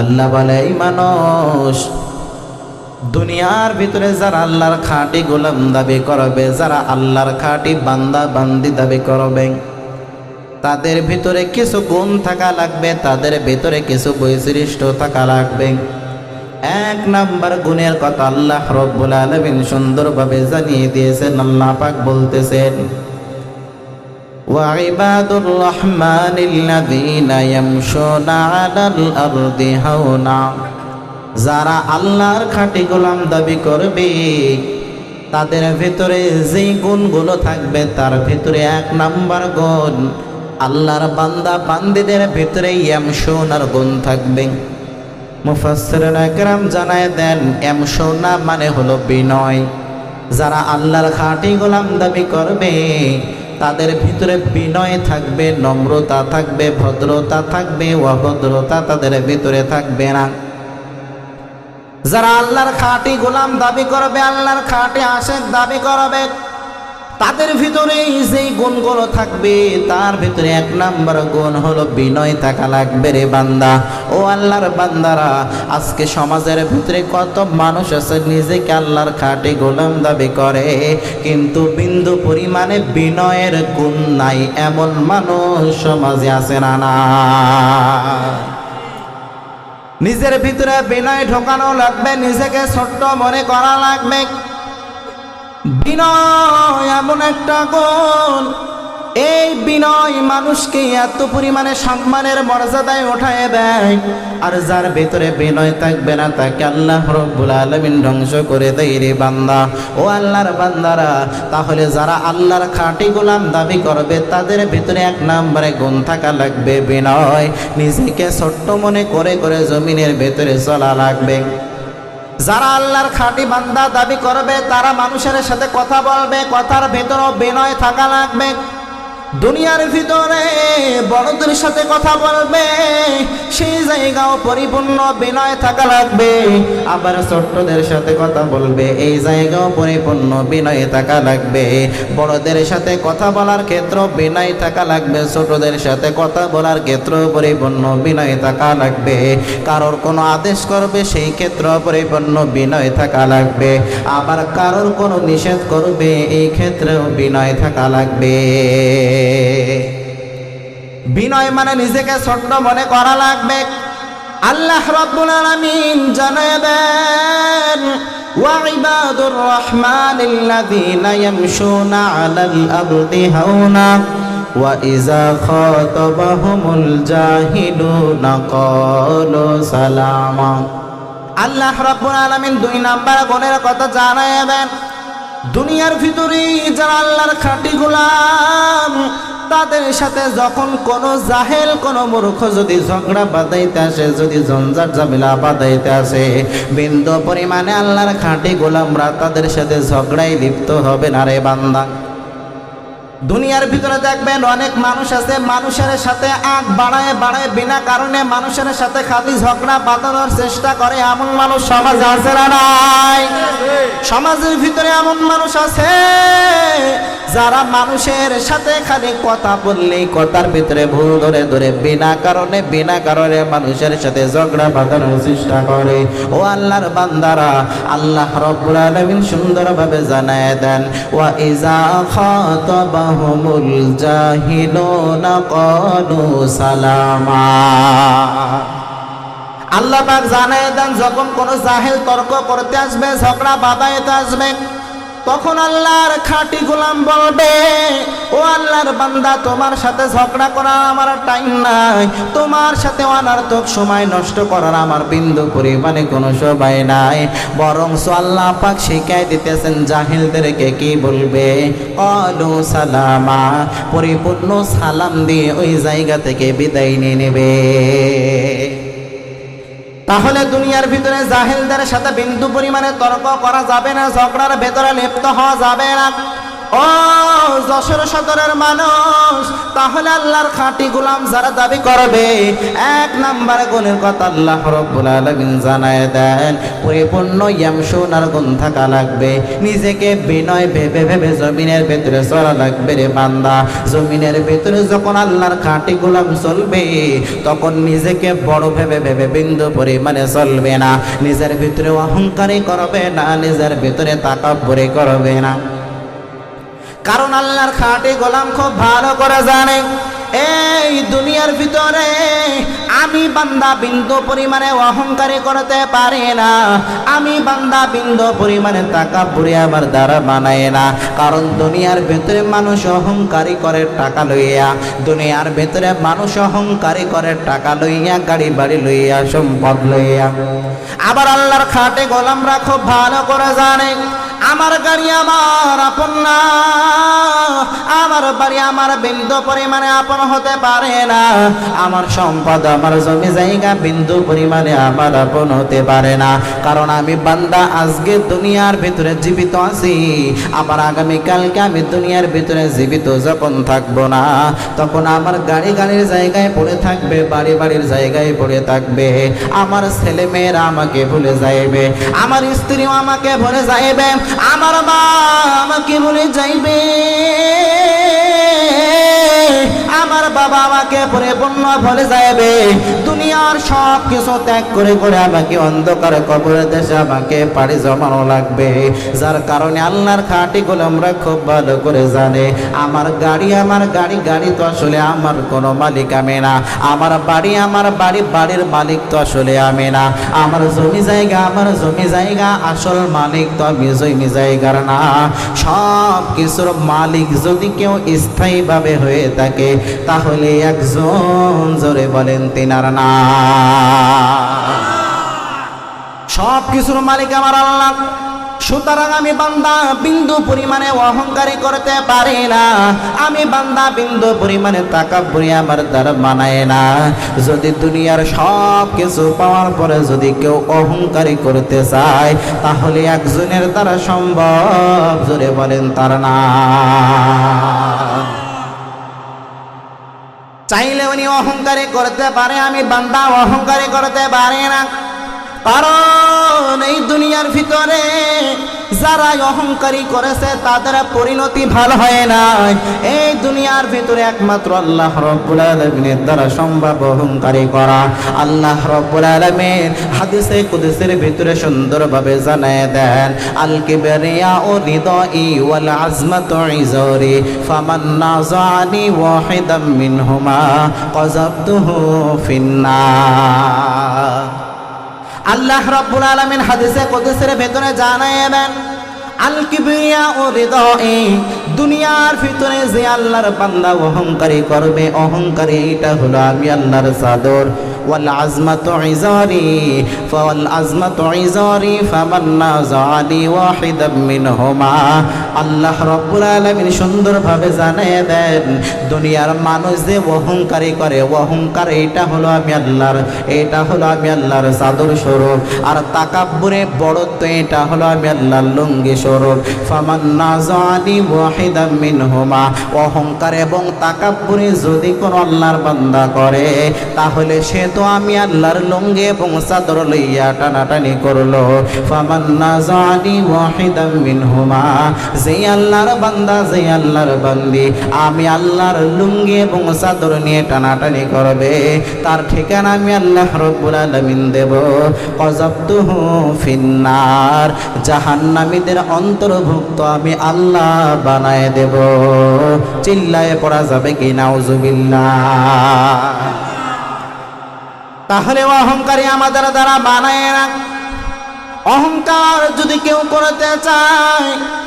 আল্লাহ বলে এই মানুষ দুনিয়ার ভিতরে যারা আল্লাহর খাঁটি গোলাম দাবি করবে, যারা আল্লাহর খাঁটি বান্দা বান্দি দাবি করবে, তাদের ভিতরে কিছু গুণ থাকা লাগবে, তাদের ভিতরে কিছু বৈশিষ্ট্য থাকা লাগবে। এক নাম্বার গুণের কথা আল্লাহ রব্বুল আলামিন সুন্দরভাবে জানিয়ে দিয়েছেন। আল্লাহ পাক বলতেছেন, ওয়া ইবাদুর রহমানিল্লাযীনা ইয়ামশুনা আলাল আরদি হাওনা, যারা আল্লাহর খাঁটি গোলাম দাবি করবে তাদের ভিতরে যেই গুণগুলো থাকবে তার ভিতরে এক নাম্বার গুণ আল্লাহর বান্দা বান্দিদের ভিতরে ইয়ামশুনার গুণ থাকবে। মুফাসসিরিন একরাম জানায় দেন, ইয়ামশুনা মানে হলো বিনয়। যারা আল্লাহর খাঁটি গোলাম দাবি করবে তাদের ভিতরে বিনয় থাকবে, নম্রতা থাকবে, ভদ্রতা থাকবে, অভদ্রতা তাদের ভিতরে থাকবে না। যারা আল্লাহর খাঁটি গোলাম দাবি করবে, আল্লাহর খাঁটি আশিক দাবি করবে, তাদের ভিতরে যেই গুণগুলো থাকবে তার ভিতরে এক নাম্বার গুণ হলো বিনয় থাকা লাগবে। রে বান্দা, ও আল্লাহর বান্দারা, আজকে সমাজের ভিতরে কত মানুষ আছে নিজেকে আল্লাহর খাঁটি গোলাম দাবি করে কিন্তু বিন্দু পরিমাণে বিনয়ের গুণ নাই, এমন মানুষ সমাজে আছে না? না, নিজের ভিতরে বিনয় ঢোকানো লাগবে, নিজেকে ছোট্ট মনে করা লাগবে। বিনয় এমন একটা গুণ, এই বিনয় মানুষকে এত পরিমাণে সম্মানের মর্যাদায় উঠায় দেয়, আর যার ভিতরে বিনয় থাকবে না তাকে আল্লাহ রব্বুল আলামিন ধ্বংস করে দেয়। রে বান্দা, ও আল্লাহর বান্দারা, তাহলে যারা আল্লাহর খাঁটি গোলাম দাবি করবে তাদের ভিতরে এক নম্বরে গুণ থাকা লাগবে বিনয়। নিজেকে ছোট্ট মনে করে করে জমিনের ভিতরে চলা লাগবে। যারা আল্লাহর খাঁটি বান্দা দাবি করবে তারা মানুষের সাথে কথা বলবে, কথার ভেতরেও বিনয় থাকা লাগবে। দুনিয়ার ভিতরে বড়দের সাথে কথা বলবে, সেই জায়গাও পরিপূর্ণ বিনয় থাকা লাগবে। আবার ছোট্টদের সাথে কথা বলবে, এই জায়গাও পরিপূর্ণ বিনয় থাকা লাগবে। বড়দের সাথে কথা বলার ক্ষেত্র বিনয় থাকা লাগবে, ছোটদের সাথে কথা বলার ক্ষেত্র পরিপূর্ণ বিনয় থাকা লাগবে। কারোর কোনো আদেশ করবে সেই ক্ষেত্র পরিপূর্ণ বিনয় থাকা লাগবে। আবার কারোর কোনো নিষেধ করবে এই ক্ষেত্রেও বিনয় থাকা লাগবে। বিনয় মানে নিজেকে ছোট্ট মনে করা লাগবে। আল্লাহ রাব্বুল আলামিন জানায় দেন, ওয়া ইবাদুর রহমানিল্লাযীনা ইয়ামশুনা আলাল আরদি হাওনা ওয়া ইযা খাতাবাহুমুল জাহিলুনা ক্বালু সালামা। আল্লাহ রাব্বুল আলামিন দুই নাম্বার গুণের কথা জানায় দেন। দুনিয়ার ভিতরে যারা আল্লাহর খাঁটি গোলাম, তাদের সাথে যখন কোনো জাহেল কোনো মূর্খ যদি ঝগড়া বাঁধাইতে আসে, যদি ঝঞ্ঝাট ঝামেলা বাঁধাইতে আসে, বিন্দু পরিমাণে আল্লাহর খাঁটি গোলামরা তাদের সাথে ঝগড়ায় লিপ্ত হবে না। রে বান্দা, দুনিয়ার ভিতরে দেখবেন অনেক মানুষ আছে মানুষের সাথে আগ বাড়ায় বাড়ায় বিনা কারণে মানুষের সাথে খালি ঝগড়া বাঁধানোর চেষ্টা করে, এমন মানুষ সমাজে আছে না নাই? সমাজের ভিতরে এমন মানুষ আছে যারা মানুষের সাথে খালি কথা বললেই কথার ভিতরে ভুল ধরে ধরে বিনা কারণে মানুষের সাথে ঝগড়া বাঁধানোর চেষ্টা করে। ও আল্লাহর বান্দারা, আল্লাহ রাব্বুল আলামিন সুন্দরভাবে জানায় দেন, ওয়া ইযা খাতাবাহুমুল জাহিলুনা ক্বালু সালামা। আল্লাহ পাক জানায় দেন, যখন কোন জাহেল তর্ক করতে আসবে, ঝগড়া বাঁধাইতে আসবে, তখন আল্লাহর খাঁটি গোলাম বলবে, ও আল্লাহর বান্দা, তোমার সাথে ঝগড়া করার আমার টাইম নাই, তোমার সাথে অনার্থক সময় নষ্ট করার আমার বিন্দু পরিমাণে কোনো সময় নাই। বরং আল্লাহ পাক শিখাই দিতেছেন জাহিলদেরকে কি বলবে, ক্বালু সালামা, পরিপূর্ণ সালাম দিয়ে ওই জায়গা থেকে বিদায় নিয়ে নেবে। তাহলে দুনিয়ার ভিতরে জাহেলদের সাথে বিন্দু পরিমাণে তর্ক করা যাবে না, ঝগড়ার ভেতরে লিপ্ত হওয়া যাবে না। ও ও যশোর সদরের মানুষ, তাহলে আল্লাহর খাঁটি গোলাম যারা দাবি করবে, এক নাম্বার গুণের কথা আল্লাহ রাব্বুল আলামিন জানায় দেন, পরিপূর্ণ ইয়ামশুনার গুণ থাকা লাগবে। নিজেকে বিনয় ভেবে ভেবে জমিনের ভেতরে চলা লাগবে রে বান্দা। জমিনের ভেতরে যখন আল্লাহর খাঁটি গোলাম চলবে, তখন নিজেকে বড় ভেবে ভেবে বিন্দু পরিমাণে চলবে না। নিজের ভিতরে অহংকারী করবে না, নিজের ভিতরে তাকাব্বুরি করবে না। কারণ আল্লাহর খাঁটি গোলাম খুব ভালো করে জানে, এই দুনিয়ার ভিতরে আমি বান্দা বিন্দু পরিমাণে অহংকারী করতে পারি না, আমি বান্দা বিন্দু পরিমাণে তাকাব্বুরি আমার দ্বারা বানায় না। কারণ দুনিয়ার ভিতরে মানুষ অহংকারী করে টাকা লইয়া, দুনিয়ার ভিতরে মানুষ অহংকারী করে টাকা লইয়া, গাড়ি বাড়ি লইয়া, সম্পদ লইয়া। আবার আল্লাহর খাঁটি গোলামরা খুব ভালো করে জানে, আমার গাড়ি আমার আপন না, আমার বাড়ি আমার বিন্দু পরিমাণে আপন হতে পারে না, আমার সম্পদ আমার জমি জায়গা বিন্দু পরিমাণে আমার আপন হতে পারে না। কারণ আমি বান্দা আজকে দুনিয়ার ভিতরে জীবিত আছি, আবার আগামীকালকে আমি দুনিয়ার ভিতরে জীবিত যখন থাকবো না, তখন আমার গাড়ি গাড়ির জায়গায় পড়ে থাকবে, বাড়ি বাড়ির জায়গায় পড়ে থাকবে। আমার ছেলে মেয়েরা আমাকে ভুলে যাইবে, আমার স্ত্রীও আমাকে ভুলে যাইবে, আমার মা আমাকে ভুলে যাইবে, আমার বাবা আমাকে পরিপূর্ণ ভুলে যাইবে। দুনিয়ার সব কিছু ত্যাগ করে করে আমাকে অন্ধকার কবরের দেশে আমাকে পাড়ি জমানো লাগবে। যার কারণে আল্লাহর খাঁটি গোলামরা খুব ভালো করে জানে, আমার গাড়ি গাড়ি তো আসলে আমার কোনো মালিক আমি না, আমার বাড়ি বাড়ির মালিক তো আসলে আমি না, আমার জমি জায়গা আসল মালিক তো আমি জমি জায়গার না। সব কিছুর মালিক যদি কেউ স্থায়ীভাবে হয়ে থাকে, তাহলে একজন, জোরে বলেন তিনার নাম। সব কিছুর মালিক আমার আল্লাহ। সুতরাং আমি বান্দা বিন্দু পরিমাণে অহংকারী করতে পারি না, আমি বান্দা বিন্দু পরিমাণে তাকাব্বুরি আমার দ্বারা মানায় না। যদি দুনিয়ার সব কিছু পাওয়ার পরে যদি কেউ অহংকারী করতে চায়, তাহলে একজনের দ্বারা সম্ভব, জোরে বলেন তার নাম। চাইলে উনি অহংকারী করতে পারে, আমি বান্দা অহংকারী করতে পারি না। কারণ এই দুনিয়ার ভিতরে যারা অহংকারী করেছে তাদের পরিণতি ভালো হয় না। এই দুনিয়ার ভিতরে একমাত্র আল্লাহ রাব্বুল আলামিনের দ্বারা সম্ভব অহংকারী করা। আল্লাহ রাব্বুল আলামিন হাদিসে কুদসির ভিতরে সুন্দরভাবে জানায় দেন, আল কিবরিয়া ও রিদাই ওয়াল আজমাতু ইজারি ফামান নাযানি ওয়াহিদাম মিনহুমা কাযাবতুহু ফিন্নার। আল্লাহ রাব্বুল আলামিন হাদিসে কুদসির ভিতরে জানায় দেন, আল কিবরিয়া ও রিদাই, দুনিয়ার ভিতরে যে আল্লাহর বান্দা অহংকারী করবে, অহংকারী এটা হলো আমি আল্লাহর চাদর। ওয়াল আজমাতু ইজারি ফাওয়াল আজমাতু ইজারি ফামান নাযানি ওয়াহিদাম মিনহুমা। আল্লাহ রাব্বুল আলামিন সুন্দরভাবে জানিয়ে দেন, দুনিয়ার মানুষ যে অহংকারী করে, অহংকার এটা হলো আমি আল্লাহর, এটা হলো আমি আল্লাহর চাদর স্বরূপ। আর তাকাব্বুরে বড়ত্ব এটা হলো আমি আল্লাহর লুঙ্গি স্বরূপ। ফামান নাযানি ওয়াহিদাম মিনহুমা, অহংকার এবং তাকাব্বুরে যদি কোনো আল্লাহর বান্দা করে, তাহলে সে তো আমি আল্লাহর লুঙ্গি এবং চাদর লইয়া টানাটানি করলো। ফামান নাযানি ওয়াহিদাম মিনহুমা, যে আল্লাহর বান্দা, যে আল্লাহর বান্দি আমি আল্লাহর লুঙ্গি এবং চাদর নিয়ে টানাটানি করবে, তার ঠিকানা আমি আল্লাহ রাব্বুল আলামিন দেব, কাযাবতুহু ফিন্নার, জাহান্নামীদের অন্তর্ভুক্ত আমি আল্লাহ বানায় দেব। চিল্লায়ে পড়া যাবে কি নাউজুবিল্লাহ। তাহলে অহংকারী আমাদের দ্বারা বানায় না। অহংকার যদি কেউ করতে চায়,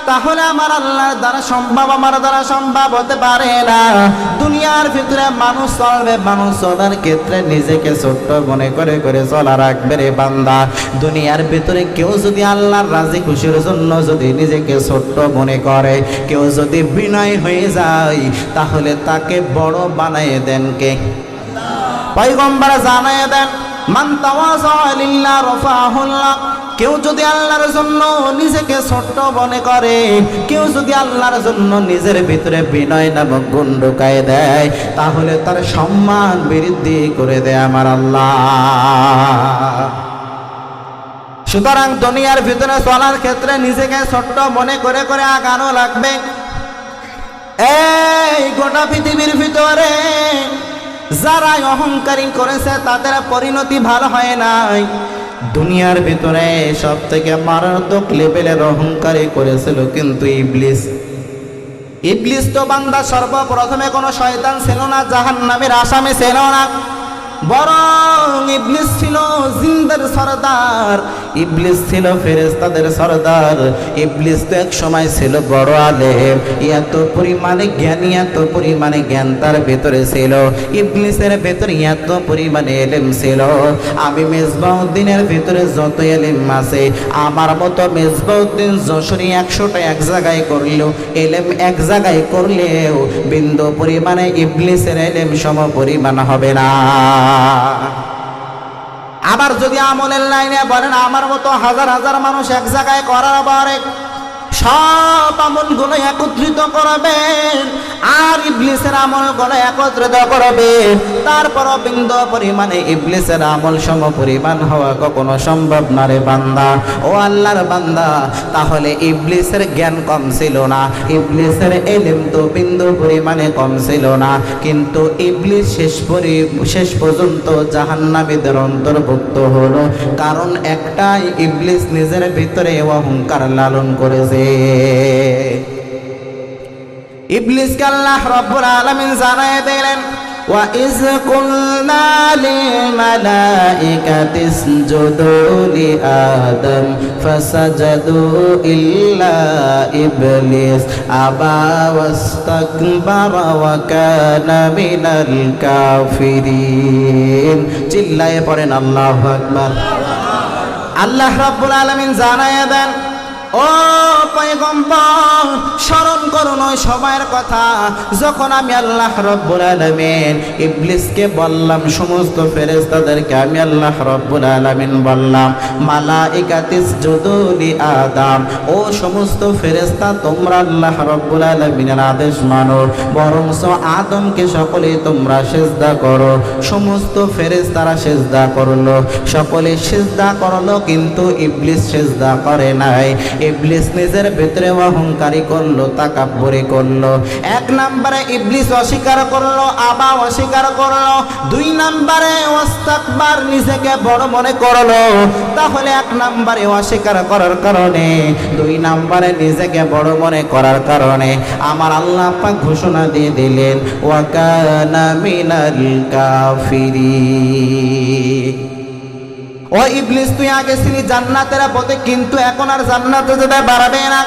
তাহলে আমার আল্লাহর দ্বারা সম্ভব, আমার দ্বারা সম্ভব হতে পারে না। দুনিয়ার ভিতরে মানুষ চলবে, মানুষ চলার ক্ষেত্রে নিজেকে ছোট্ট মনে করে করে চলা রাখবে রে বান্দা। দুনিয়ার ভিতরে কেউ যদি আল্লাহর রাজি খুশির জন্য যদি নিজেকে ছোট্ট মনে করে, কেউ যদি বিনয় হয়ে যায়, তাহলে তাকে বড় বানায় দেন কে? পয়গম্বর জানায় দেন, মান তাওয়াযা লিল্লাহ রাফাহুল্লাহ, কেউ যদি আল্লাহর জন্য নিজেকে ছোট্ট মনে করে, কেউ যদি আল্লাহর জন্য নিজের ভিতরে বিনয় নামক গুণ ঢুকায় দেয়, তাহলে তার সম্মান বৃদ্ধি করে দেয় আমার আল্লাহ। সুতরাং দুনিয়ার ভিতরে চলার ক্ষেত্রে নিজেকে ছোট্ট মনে করে করে আগানো লাগবে। এই গোটা পৃথিবীর ভিতরে যারা অহংকারী করেছে তাদের পরিণতি ভালো হয় নাই। দুনিয়ার ভিতরে সব থেকে মারাত্মক লেভেলের অহংকারী করেছিল কিন্তু ইবলিস। ইবলিস তো বান্দা সর্বপ্রথমে কোনো শয়তান ছিল না, জাহান্নামের আসামি ছিল না, বরং ইবলিস ছিল জিনদের সরদার, ইবলিস ছিল ফেরেশতাদের সরদার। ইবলিস তো এক সময় ছিল বড় আলেম, এত পরিমাণে জ্ঞানী, এত পরিমাণে জ্ঞান তার ভেতরে ছিল। ইবলিসের ভেতরে এত পরিমাণে এলেম ছিল। আমি মেজবাউদ্দিনের ভিতরে যত এলেম আছে, আমার মতো মেজবাউদ্দিন যশোরী 100টা এক জায়গায় করলেও, এলেম এক জায়গায় করলেও বিন্দু পরিমাণে ইবলিসের এলেম সম পরিমাণ হবে না। আবার যদি আমলের লাইনে বলেন, আমার মতো হাজার হাজার মানুষ এক জায়গায় করার পরে সব আমলগুলো একত্রিত করবেন আর ইবলিসের আমলগুলো একত্রিত করবেন, তারপরও বিন্দু পরিমাণে ইবলিসের আমল সম পরিমাণ হওয়া কখনো সম্ভব না রে বান্দা। ও আল্লাহর বান্দা, তাহলে ইবলিসের জ্ঞান কম ছিল না, ইবলিসের ইলম তো বিন্দু পরিমাণে কম ছিল না, কিন্তু ইবলিস শেষ পর্যন্ত জাহান্নামীদের অন্তর্ভুক্ত হলো। কারণ একটাই, ইবলিস নিজের ভিতরে অহংকার লালন করেছে। ইবলিসকে আল্লাহ রাব্বুল আলামিন জানায় দিলেন, ওয়া ইয কুলনা লিল মালাইকাতি ইসজুদু লি আদম ফাসাজাদু ইল্লা ইবলিস আবা ওয়াস্তাকবারা ওয়া কানা মিনাল কাফিরিন। চিল্লায়ে পড়েন আল্লাহু আকবার। আল্লাহ রাব্বুল আলামিন জানায় দেন, ও পয়গম্বর, স্মরণ করুন ওই সময়ের কথা যখন আমি আল্লাহ রাব্বুল আলামিন ইবলিসকে বললাম, সমস্ত ফেরেশতাদেরকে আমি আল্লাহ রাব্বুল আলামিন বললাম, মালাইকাতিস ইসজুদু লি আদম, ও সমস্ত ফেরেশতা তোমরা আল্লাহ রাব্বুল আলামিনের আদেশ মানো, বরঞ্চ আদমকে সকলে তোমরা সিজদা করো। সমস্ত ফেরেশতারা সিজদা করলো, সকলে সিজদা করলো, কিন্তু ইবলিস সিজদা করে নাই। ইবলিস নিজের ভিতরে অহংকারী করলো, তাকাব্বুরি করলো। এক নম্বরে ইবলিস অস্বীকার করলো, আবা অস্বীকার করলো। 2 নম্বরে ওয়াস্তাকবার, নিজেকে বড় মনে করলো। তাহলে 1 নম্বরে অস্বীকার করার কারণে, 2 নম্বরে নিজেকে বড় মনে করার কারণে আমার আল্লাহ পাক ঘোষণা দিয়ে দিলেন, ওয়া কানা মিনাল কাফিরিন। ও ইবলিস, তুই আগে ছিলি জান্নাতের পথে, কিন্তু এখন আর জান্নাতে যেতে পারবে না।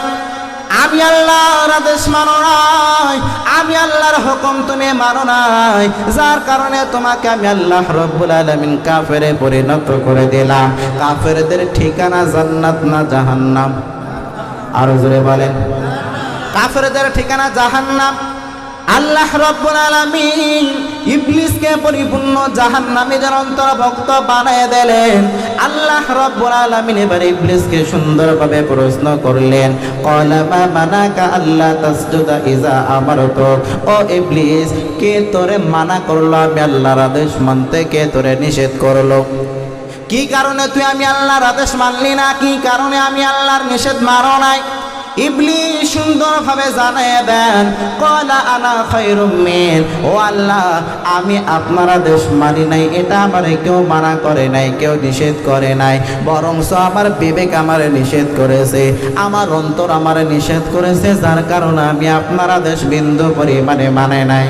আমি আল্লাহর আদেশ মানো নাই, আমি আল্লাহর হুকুম তুমি মানো নাই, যার কারণে তোমাকে আমি আল্লাহ রাব্বুল আলামিন কাফেরে পরিণত করে দিলাম। কাফেরদের ঠিকানা জান্নাত না জাহান্নাম? আরো জোরে বলেন। কাফেরদের ঠিকানা জাহান্নাম। আল্লাহ রাব্বুল আলামিন ইবলিসকে পরিপূর্ণ জাহান্নামীদের অন্তর্ভুক্ত বানায় দিলেন। আল্লাহ রাব্বুল আলামিন এবার ইবলিসকে সুন্দরভাবে প্রশ্ন করলেন, ক্বালা মা মানাকা আল্লা তাসজুদা ইযা আমারতু। ও ইবলিস, কে তোরে মানা করলো আমি আল্লাহর আদেশ মানতে? কে তোরে নিষেধ করলো? কি কারণে তুই আমি আল্লাহর আদেশ মানলি না? কি কারণে আমি আল্লাহর নিষেধ মানো নাই? ইবলিস সুন্দরভাবে জানায় দেন, ক্বালা আনা খায়রুম মিন। ও আল্লাহ, আমি আপনার আদেশ মানি নাই, এটা আমারে কেউ মানা করে নাই, কেউ নিষেধ করে নাই, বরঞ্চ আমার বিবেক আমারে নিষেধ করেছে, আমার অন্তর আমারে নিষেধ করেছে, যার কারণে আমি আপনার আদেশ বিন্দু পরিমাণে মানে নাই।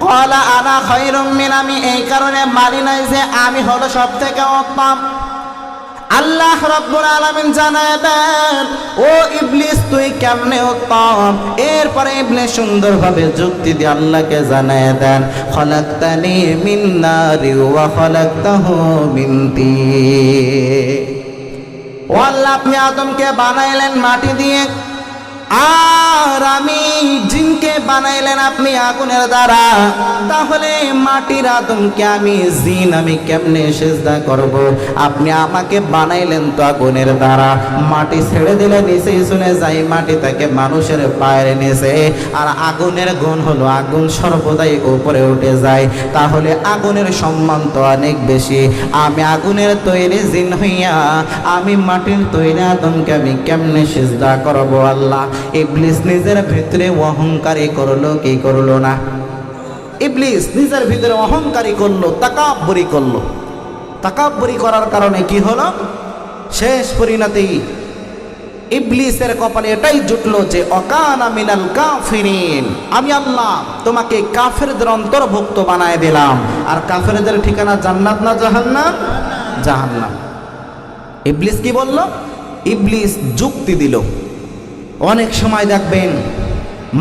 ক্বালা আনা খায়রুম মিন, আমি এই কারণে মানি নাই যে আমি হলো সব থেকে উত্তম। আল্লাহ রাব্বুল আলামিন জানায় দেন, ও ইবলিস, তুই কেমনে উত্তম? এরপরে ইবলিস সুন্দরভাবে যুক্তি দিয়ে আল্লাহকে জানায় দেন, খলাকতানি মিন নারি ওয়া খলাকতাহু মিন তিন। ও আল্লাহ, আপনি আদমকে বানাইলেন মাটি দিয়ে, আর আমি জিনকে বানাইলেন আপনি আগুনের দ্বারা, তাহলে মাটির আদমকে আমি জিন আমি কেমনে সেজদা করব? আপনি আমাকে বানাইলেন তো আগুনের দ্বারা, মাটি ছেড়ে দিলে নিচেই চলে যাই, মাটি তাকে মানুষের পায়ের নিচে, আর আগুনের গুণ হলো আগুন সর্বদাই উপরে উঠে যায়, তাহলে আগুনের সম্মান তো অনেক বেশি। আমি আগুনের তৈরি জিন হইয়া আমি মাটির তৈরি আদমকে আমি কেমনে সেজদা করব? আল্লাহ ইবলিস নিজের ভিতরে অহংকারী করলো কি করলো না? ইবলিস নিজের ভিতরে অহংকারী করলো, তাকাব্বুরি করলো। তাকাব্বুরি করার কারণে কি হলো? শেষ পরিণতি ইবলিসের কপালে এটাই জুটলো যে অকানা মিনাল কাফিরিন, আমি আল্লাহ তোমাকে কাফেরদের অন্তর্ভুক্ত বানায় দিলাম। আর কাফেরদের ঠিকানা জান্নাত না জাহান্নাম? জাহান্নাম। ইবলিস কি বলল? ইবলিস যুক্তি দিল। অনেক সময় দেখবেন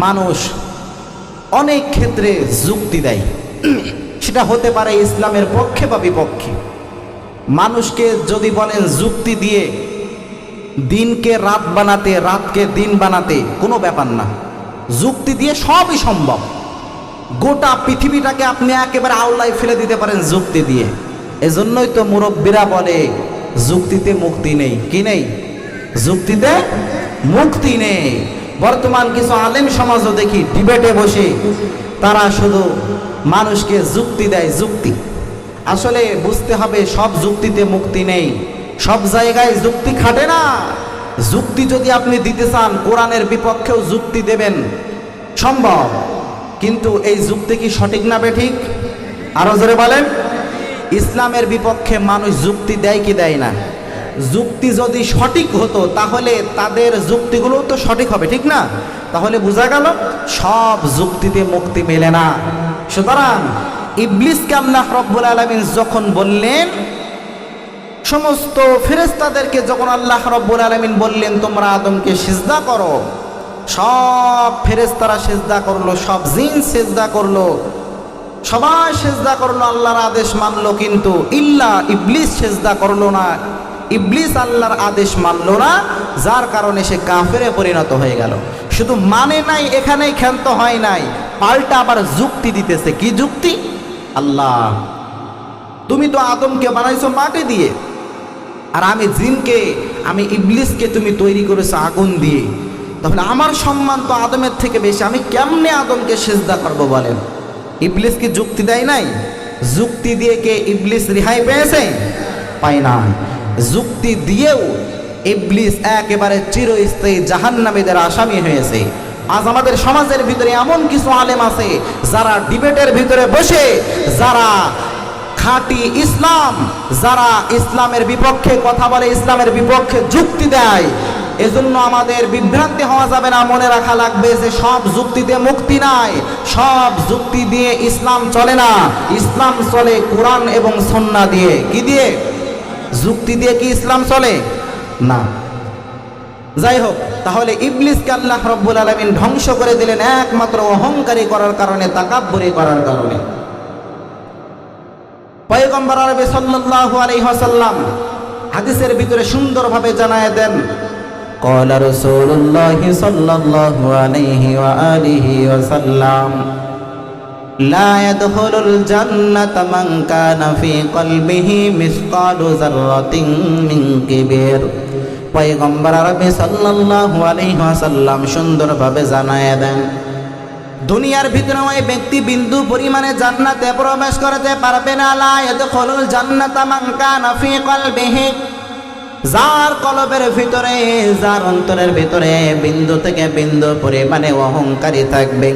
মানুষ অনেক ক্ষেত্রে যুক্তি দেয়, সেটা হতে পারে ইসলামের পক্ষে বা বিপক্ষে। মানুষকে যদি বলেন যুক্তি দিয়ে দিনকে রাত বানাতে, রাতকে দিন বানাতে, কোনো ব্যাপার না, যুক্তি দিয়ে সবই সম্ভব। গোটা পৃথিবীটাকে আপনি একেবারে আওলায় ফেলে দিতে পারেন যুক্তি দিয়ে। এজন্যই তো মুরব্বীরা বলে যুক্তিতে মুক্তি নেই। কি নেই? যুক্তিতে মুক্তি নেই। বর্তমান কিছু আলেম সমাজও দেখি ডিবেটে বসে তারা শুধু মানুষকে যুক্তি দেয়, যুক্তি। আসলে বুঝতে হবে সব যুক্তিতে মুক্তি নেই, সব জায়গায় যুক্তি খাটে না। যুক্তি যদি আপনি দিতে চান কোরআনের বিপক্ষেও যুক্তি দেবেন, সম্ভব, কিন্তু এই যুক্তি কি সঠিক না বেঠিক? আরো জোরে বলেন। ইসলামের বিপক্ষে মানুষ যুক্তি দেয় কি দেয় না? যুক্তি যদি সঠিক হতো তাহলে তাদের যুক্তিগুলো তো সঠিক হবে, ঠিক না? তাহলে বোঝা গেল সব যুক্তিতে মুক্তি মেলে না। সুতরাং ইবলিসকে আল্লাহ রাব্বুল আলামিন যখন বললেন, সমস্ত ফেরেশতাদেরকে যখন আল্লাহ রাব্বুল আলামিন বললেন তোমরা আদমকে সিজদা করো, সব ফেরেশতারা সিজদা করলো, সব জিন সিজদা করলো, সবাই সিজদা করলো, আল্লাহর আদেশ মানলো, কিন্তু ইল্লা ইবলিস সিজদা করলো না। ইবলিস আল্লাহর আদেশ মানলো না, যার কারণে সে কাফেরে পরিণত হয়ে গেল। শুধু মানে নাই, এখানেই ক্ষান্ত হয় নাই, পাল্টা আবার যুক্তি দিতেছে। কি যুক্তি? আল্লাহ তুমি তো আদমকে বানাইছো মাটি দিয়ে, আর আমি জিনকে, আমি ইবলিসকে তুমি তৈরি করেছো আগুন দিয়ে, তাহলে আমার সম্মান তো আদমের থেকে বেশি, আমি কেমনে আদমকে সিজদা করব বলেন? ইবলিস কি যুক্তি দেয় নাই? যুক্তি দিয়ে কে ইবলিস রেহাই পেয়েছে? পায় না। যুক্তি দিয়েও ইবলিস একেবারে চিরস্থায়ী জাহান্নামীদের আসামি হয়েছে। আজ আমাদের সমাজের ভিতরে এমন কিছু আলেম আছে যারা ডিবেটের ভিতরে বসে, যারা খাঁটি ইসলাম, যারা ইসলামের বিপক্ষে কথা বলে, ইসলামের বিপক্ষে যুক্তি দেয়। এজন্য আমাদের বিভ্রান্তি হওয়া যাবে না, মনে রাখা লাগবে যে সব যুক্তিতে মুক্তি নাই, সব যুক্তি দিয়ে ইসলাম চলে না। ইসলাম চলে কোরআন এবং সুন্নাহ দিয়ে। কি দিয়ে? যুক্তি দিয়ে কি ইসলাম চলে না। যাই হোক, তাহলে ইবলিসকে আল্লাহ রাব্বুল আলামিন ধ্বংস করে দিলেন একমাত্র অহংকারী করার কারণে, তাকাব্বুরি করার কারণে। পয়গম্বর আরবি সাল্লাল্লাহু আলাইহি ওয়াসাল্লাম হাদিসের ভিতরে সুন্দরভাবে জানায় দেন, قال رسول الله صلى الله عليه وآله وسلم لا يدخل الجنة من كان في قلبه مثقال ذرة من كبر। পয়গম্বর আরবি সাল্লাল্লাহু আলাইহি ওয়াসাল্লাম সুন্দরভাবে জানায় দেন, দুনিয়ার ভিতরে ওই ব্যক্তি বিন্দু পরিমাণে জান্নাতে প্রবেশ করতে পারবে না। লা ইয়াদখুলুল জান্নাতা মান কানা ফি কলবিহি, যার কলবের ভিতরে, যার অন্তরের ভিতরে বিন্দু থেকে বিন্দু পরিমাণে অহংকারী থাকবে,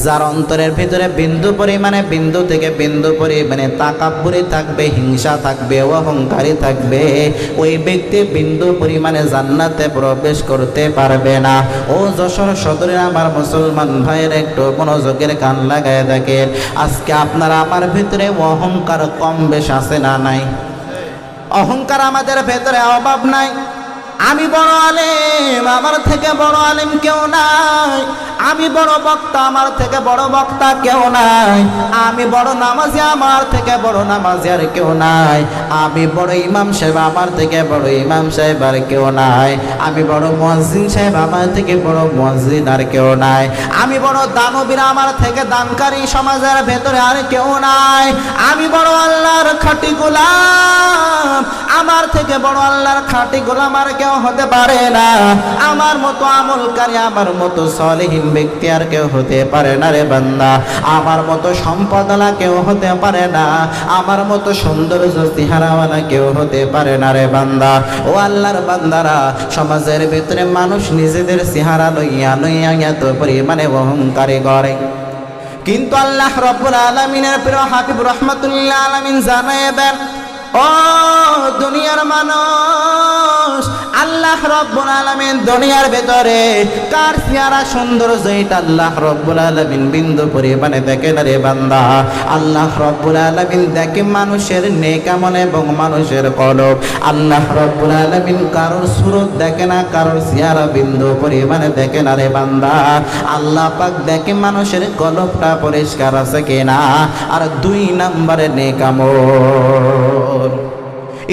যার অন্তরের ভিতরে বিন্দু পরিমাণে, বিন্দু থেকে বিন্দু পরিমাণে তাকাব্বুরি থাকবে, হিংসা থাকবে, অহংকারী থাকবে, ওই ব্যক্তি বিন্দু পরিমাণে জান্নাতে প্রবেশ করতে পারবে না। ও যশোর সদরের আমার মুসলমান ভাইয়ের একটু মনোযোগের কান লাগায় দেখেন, আজকে আপনারা আমার ভিতরে অহংকার কম বেশ আছে না নাই? অহংকার আমাদের ভেতরে অভাব নাই। আমি বড় আলেম, আমার থেকে বড় আলেম কেউ নাই। আমি বড় বক্তা, আমার থেকে বড় বক্তা কেউ নাই। আমি বড় নামাজি, আমার থেকে বড় নামাজি আর কেউ নাই। আমি বড় ইমাম সাহেব, আমার থেকে বড় ইমাম সাহেব আর কেউ নাই। আমি বড় মুয়াজ্জিন সাহেব, আমার থেকে বড় মুয়াজ্জিন আর কেউ নাই। আমি বড় দানবীর, আমার থেকে দানকারী সমাজের ভেতরে আর কেউ নাই। আমি বড় আল্লাহর খাঁটি গোলাম, আমার থেকে বড় আল্লাহর খাঁটি গোলাম আর কেউ হতে পারে না। আমার মতো আমলকারী, আমার মতো সলিহীন ব্যক্তি আর কেউ হতে পারে না রে বান্দা। আমার মতো সম্পদওয়ালা কেউ হতে পারে না। আমার মতো সৌন্দর্য চেহারাওয়ালা কেউ হতে পারে না রে বান্দা। ও আল্লাহর বান্দারা, সমাজের ভিতরে মানুষ নিজেদের চেহারা লইয়া লইয়া এত পরিমাণে অহংকারী করে, কিন্তু আল্লাহ রাব্বুল আলামিনের প্রিয় হাবিব রাহমাতুল্লাহ আলামিন জানাইবেন, ও দুনিয়ার মানুষ, আল্লাহ রাব্বুল আলামিন দুনিয়ার ভেতরে কার চেহারা সুন্দর যেটা আল্লাহ রাব্বুল আলামিন বিন্দু পরিমাণে দেখে না রে বান্দা। আল্লাহ রাব্বুল আলামিন দেখে মানুষের নেক আমল এবং মানুষের কলব। আল্লাহ রাব্বুল আলামিন কারোর সুরত দেখে না, কারোর চেহারা বিন্দু পরিমাণে দেখে না রে বান্দা। আল্লাহ পাক দেখে মানুষের কলবটা পরিষ্কার আছে কিনা। আর 2 নম্বরে নেক আমল।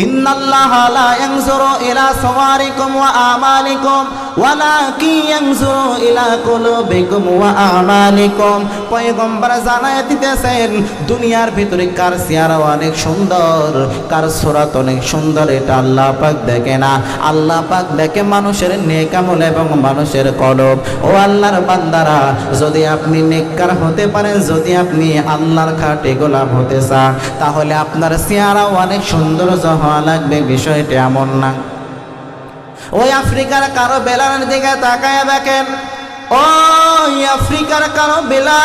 ইন্নাল্লাহা লা ইয়ানজুরু ইলা সাওয়ারিকুম ওয়া আমালিকুম ওয়ালাকিন ইয়ানজুরু ইলা কুলুবিকুম ওয়া আমালিকুম। পয়গম্বর জানায় দিতেছেন, দুনিয়ার ভিতরে কার চেহারা অনেক সুন্দর, কার সুরাত অনেক সুন্দর, এটা আল্লাহ পাক দেখে না। আল্লাহ পাক দেখে মানুষের নেক আমল এবং মানুষের কলব। ও আল্লাহর বান্দারা, যদি আপনি নেককার হতে পারেন, যদি আপনি আল্লাহর খাঁটি গোলাম হতে চান, তাহলে আপনার চেহারা অনেক সুন্দর হওয়া লাগবে। বিষয়টা এমন না। ওই আফ্রিকার কারো বেলালের দিকে তাকায় দেখেন, ওই আফ্রিকার কারো বেলাল,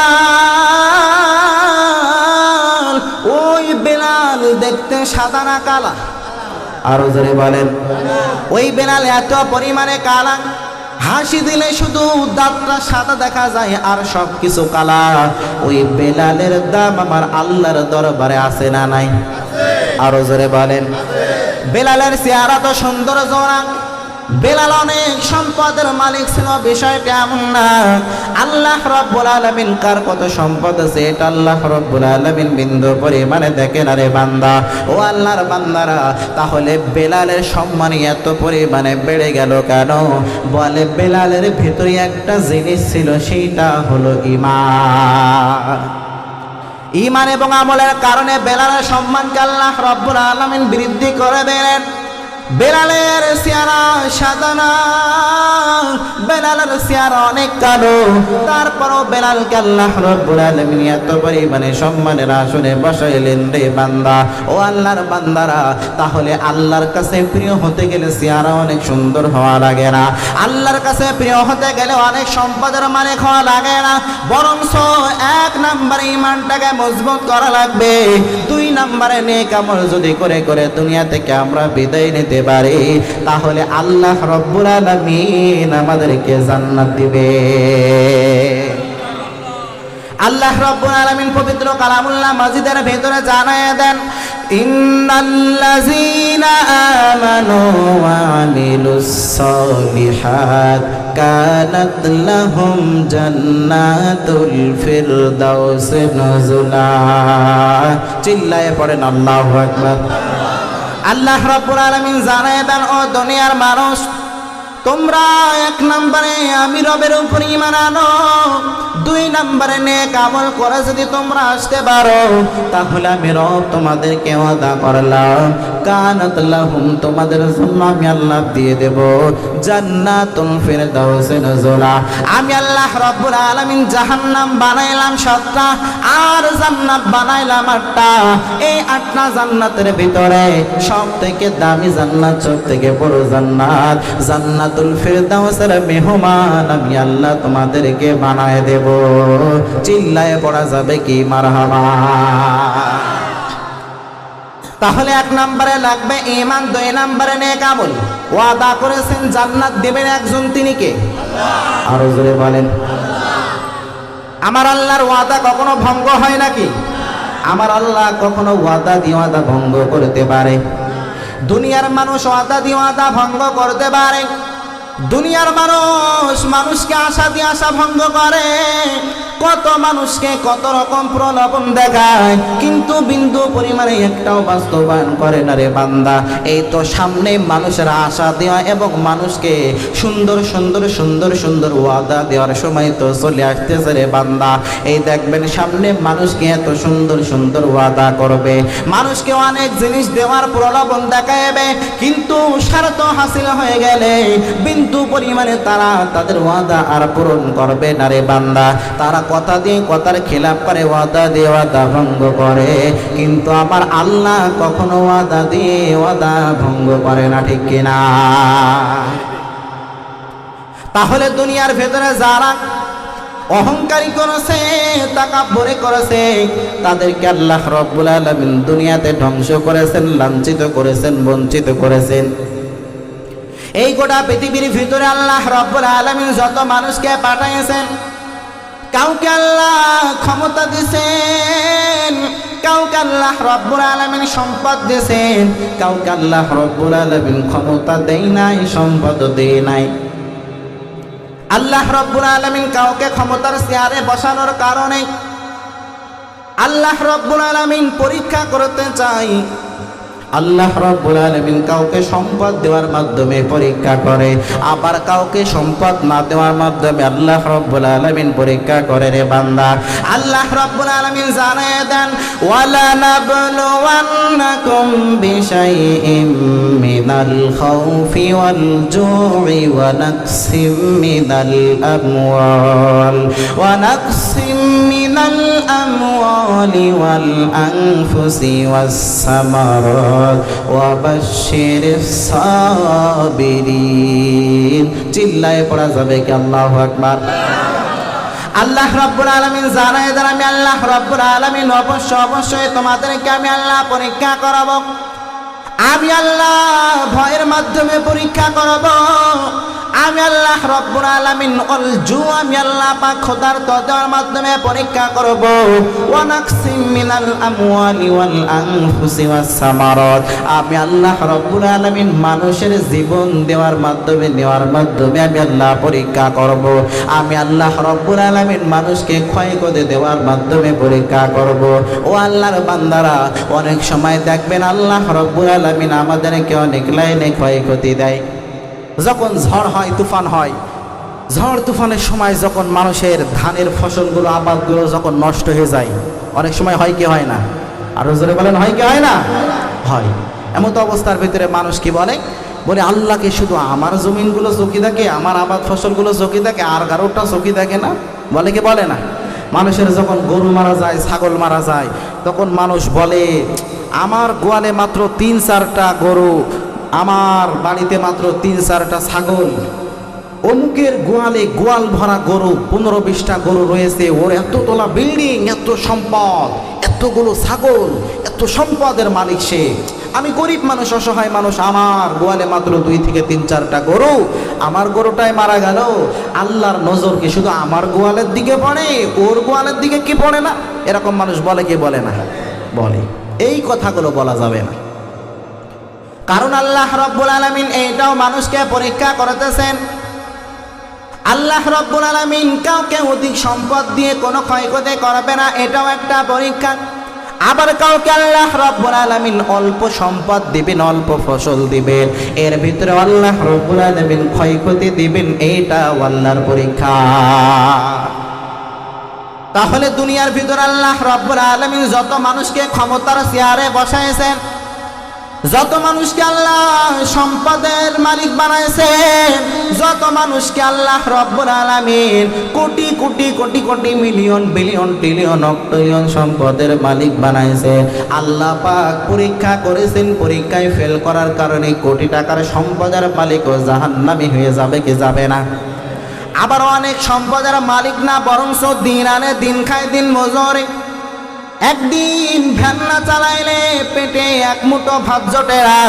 ওই বেলাল দেখতে সাদা না কালা? আরো জোরে বলেন। ওই বেলাল এত পরিমাণে কালা, হাসি দিলে শুধু দাঁতটা সাদা দেখা যায় আর সব কিছু কালা। ওই বেলালের দাম আমার আল্লাহর দরবারে আছে না নাই? আরো জোরে বলেন। বেলালের চেহারা তো সুন্দর জোড়া, বেলাল অনেক সম্পদের মালিক ছিল। বিষয়টা এমন না। আল্লাহ রাব্বুল আলামিন কার কত সম্পদ আছে এটা আল্লাহ রাব্বুল আলামিন বিন্দু পরিমাণে দেখেন আরে বান্দা। ও আল্লাহর বান্দারা, তাহলে বেলালের সম্মান এত পরিমাণে বেড়ে গেল কেন? বলে বেলালের ভিতরে একটা জিনিস ছিল, সেইটা হলো ঈমান। ঈমান এবং আমলের কারণে বেলালের সম্মানকে আল্লাহ রাব্বুল আলামিন বৃদ্ধি করে দিলেন। বেলালের চেহারা সাদা না, বেলালের চেহারা অনেক কালো, তারপরও বেলালকে আল্লাহ রাব্বুল আলামিন এত পরিমাণে সম্মানের আসনে বসাইলেন রে বান্দা। ও আল্লাহর বান্দারা, তাহলে আল্লাহর কাছে প্রিয় হতে গেলে চেহারা অনেক সুন্দর হওয়া লাগে না। আল্লাহর কাছে প্রিয় হতে গেলে অনেক সম্পদের মালিক হওয়া লাগে না। বরঞ্চ 1 নম্বরে ঈমানটাকে মজবুত করা লাগবে। 2 নম্বরে নেক আমল যদি করে করে দুনিয়া থেকে আমরা বিদায় নিতে পারি, তাহলে আল্লাহ রাব্বুল আলামিন আমাদেরকে জান্নাত দিবে। আল্লাহ রাব্বুল আলামিন পবিত্র কালামুল্লাহ মাজিদের ভেতরে জানায় দেন, ইন্নাল্লাযীনা আমানু ওয়া আমিলুস সালিহাত কানাত লাহুম জান্নাতুল ফিরদাউস নুজুলা। চিল্লায়ে পড়েন আল্লাহু আকবার। আল্লাহ রাব্বুল আলামিন জানায় দেন, ও দুনিয়ার মানুষ, তোমরা 1 নম্বরে আমি রবের উপর ঈমান আনো, 2 নম্বরে নেক আমল করে যদি তোমরা আসতে পারো, তাহলে আমি রব তোমাদেরকে ওয়াদা করলাম, কানাত লাহুম, তোমাদের জন্য আমি আল্লাহ দিয়ে দেব জান্নাতুল ফিরদাউস নুজুলা। আমি আল্লাহ রাব্বুল আলামিন জাহান্নাম বানাইলাম 7টা আর জান্নাত বানাইলাম 8টা। এই 8টা জান্নাতের ভিতরে সবথেকে দামি জান্নাত, সবথেকে বড় জান্নাত, জান্নাতুল ফিরদাউসের মেহমান আমি আল্লাহ তোমাদেরকে বানায় দেব। চিল্লায়ে পড়া যাবে কি মারহাবা? তাহলে 1 নম্বরে লাগবে ঈমান, 2 নম্বরে নেক আমল। ওয়াদা করেছেন জান্নাত দেবেন একজন, তিনি কে? আল্লাহ। আরো জোরে বলেন। আমার আল্লাহর ওয়াদা কখনো ভঙ্গ হয় নাকি? আমার আল্লাহ কখনো ওয়াদা দিয়ে ওয়াদা ভঙ্গ করতে পারে? দুনিয়ার মানুষ ওয়াদা দিয়ে ওয়াদা ভঙ্গ করতে পারে, দুনিয়ার মানুষ মানুষকে আশা দিয়ে আশা ভঙ্গ করে, কত মানুষকে কত রকম প্রলোভন দেখায়, কিন্তু বিন্দু পরিমাণে একটাও বাস্তবায়ন করে না রে বান্দা। এই তো সামনে মানুষের আশা দেওয়া এবং মানুষকে সুন্দর সুন্দর সুন্দর সুন্দর ওয়াদা দেওয়ার সময় তো চলে আসতেছে রে বান্দা। এই দেখবেন সামনে মানুষকে এত সুন্দর সুন্দর ওয়াদা করবে, মানুষকে অনেক জিনিস দেওয়ার প্রলোভন দেখাবে, কিন্তু স্বার্থ হাসিল হয়ে গেলে বিন্দু পরিমাণে তারা তাদের ওয়াদা আর পূরণ করবে না রে বান্দা। তারা কথা দিয়ে কথার খেলাপ করে, ওয়াদা দিয়ে ওয়াদা ভঙ্গ করে, কিন্তু আমার আল্লাহ কখনো ওয়াদা দিয়ে ওয়াদা ভঙ্গ করে না, ঠিক কিনা? তাহলে দুনিয়ার ভেতরে যারা অহংকারী করেছে, তাকাব্বুরি করেছে, তাদেরকে আল্লাহ রাব্বুল আলামিন দুনিয়াতে ধ্বংস করেছেন, লাঞ্ছিত করেছেন, বঞ্চিত করেছেন। এই গোটা পৃথিবীর ভিতরে আল্লাহ রাব্বুল আলামিন যত মানুষকে পাঠাইছেন, কাউকে আল্লাহ ক্ষমতা দিয়েছেন, কাউকে আল্লাহ রাব্বুল আলামিন সম্পদ দিয়েছেন, কাউকে আল্লাহ রাব্বুল আলামিন ক্ষমতা দেয় নাই, সম্পদ দেয় নাই। আল্লাহ রাব্বুল আলামিন কাউকে ক্ষমতার চেয়ারে বসানোর কারণে আল্লাহ রাব্বুল আলামিন পরীক্ষা করতে চাই। আল্লাহ রাব্বুল আলামিন কাউকে সম্পদ দেওয়ার মাধ্যমে পরীক্ষা করে, আবার কাউকে সম্পদ না দেওয়ার মাধ্যমে আল্লাহ রাব্বুল আলামিন পরীক্ষা করে রে বান্দা। আল্লাহ রাব্বুল আলামিন জানিয়ে দেন, ওয়ালা নাবলুওয়ান্নাকুম বিশাইইম মিনাল খাউফি ওয়াল জু'i ওয়া নাকসিম মিনাল আমওয়াল ওয়াল আনফুসি ওয়াস সামারাত ওয়া বাশশিরিস সাবিরিন। চিল্লায়ে পড়া যাবে কি আল্লাহু আকবার? আল্লাহ রাব্বুল আলামিন জানায় দেন, আমি আল্লাহ রাব্বুল আলামিন অবশ্যই তোমাদেরকে আমি আল্লাহ পরীক্ষা করাবো। আমি আল্লাহ ভয়ের মাধ্যমে পরীক্ষা করব, আমি আল্লাহ রাব্বুল আলামিন আমি আল্লাহ পাক খোদার তওয়ার মাধ্যমে পরীক্ষা করব। ওয়া নাকসিম মিনাল আমওয়ালি ওয়াল আনফুসি ওয়াস সামারাত, আমি আল্লাহ রাব্বুল আলামিন মানুষের জীবন দেওয়ার মাধ্যমে আমি আল্লাহ পরীক্ষা করব। আমি আল্লাহ রাব্বুল আলামিন মানুষকে ক্ষয়ক্ষতি দেওয়ার মাধ্যমে পরীক্ষা করব। ও আল্লাহর বান্দারা, অনেক সময় দেখবেন আল্লাহ রাব্বুল আলামিন আমাদেরকে অনেক লাইনে ক্ষয়ক্ষতি দেয়। যখন ঝড় হয়, তুফান হয়, ঝড় তুফানের সময় যখন মানুষের ধানের ফসলগুলো, আবাদগুলো যখন নষ্ট হয়ে যায়, অনেক সময় হয় কি হয় না? আরো জোরে বলেন, হয় কি হয় না? হয়। এমন তো অবস্থার ভিতরে মানুষ কি বলে আল্লাহকে শুধু আমার জমিনগুলো চকি থাকে, আমার আবাদ ফসলগুলো চকি থাকে, আর কারোরটা চকি থাকে না, বলে কি বলে না? মানুষের যখন গরু মারা যায়, ছাগল মারা যায়, তখন মানুষ বলে আমার গোয়ালে মাত্র 3-4টা গরু, আমার বাড়িতে মাত্র 3-4টা ছাগল, অমুকের গোয়ালে গোয়াল ভরা গরু 15-20টা গরু রয়েছে, ওর এততলা বিল্ডিং, এত সম্পদ, এতগুলো ছাগল, এত সম্পদের মালিক সে। আমি গরিব মানুষ, অসহায় মানুষ, আমার গোয়ালে মাত্র 2-3-4টা গরু, আমার গরুটাই মারা গেল। আল্লাহর নজর কি শুধু আমার গোয়ালের দিকে পড়ে, ওর গোয়ালের দিকে কি পড়ে না? এরকম মানুষ বলে কি বলে না? বলে। এই কথাগুলো বলা যাবে না, কারণ আল্লাহ রাব্বুল আলামিন এইটাও মানুষকে পরীক্ষা করতেছেন। আল্লাহ রাব্বুল আলামিন কাউকে অধিক সম্পদ দিয়ে কোনো ক্ষয়ক্ষতি করবে না, এটাও একটা পরীক্ষা। আবার কাউকে আল্লাহ রাব্বুল আলামিন অল্প সম্পদ দিবেন, অল্প ফসল দিবেন, এর ভিতরে আল্লাহ রাব্বুল আলামিন ক্ষয়ক্ষতি দিবেন, এইটাও আল্লাহর পরীক্ষা। তাহলে দুনিয়ার ভিতরে আল্লাহ রাব্বুল আলামিন যত মানুষকে ক্ষমতার চেয়ারে বসাইছেন, যত মানুষকে আল্লাহ সম্পদের মালিক বানাইছেন, যত মানুষকে আল্লাহ রাব্বুল আলামিন crore crore crore crore million billion trillion octillion সম্পদের মালিক বানাইছেন, আল্লাহ পাক পরীক্ষা করেছেন। পরীক্ষায় ফেল করার কারণে কোটি টাকার সম্পদের মালিকও জাহান্নামী হয়ে যাবে কি যাবে না? আবার অনেক সম্পদের মালিক না, বরং দিন আনে দিন খায় দিন মজুরি, একদিন ভ্যান না চালাইলে পেটে এক মুঠো ভাত জোটে না,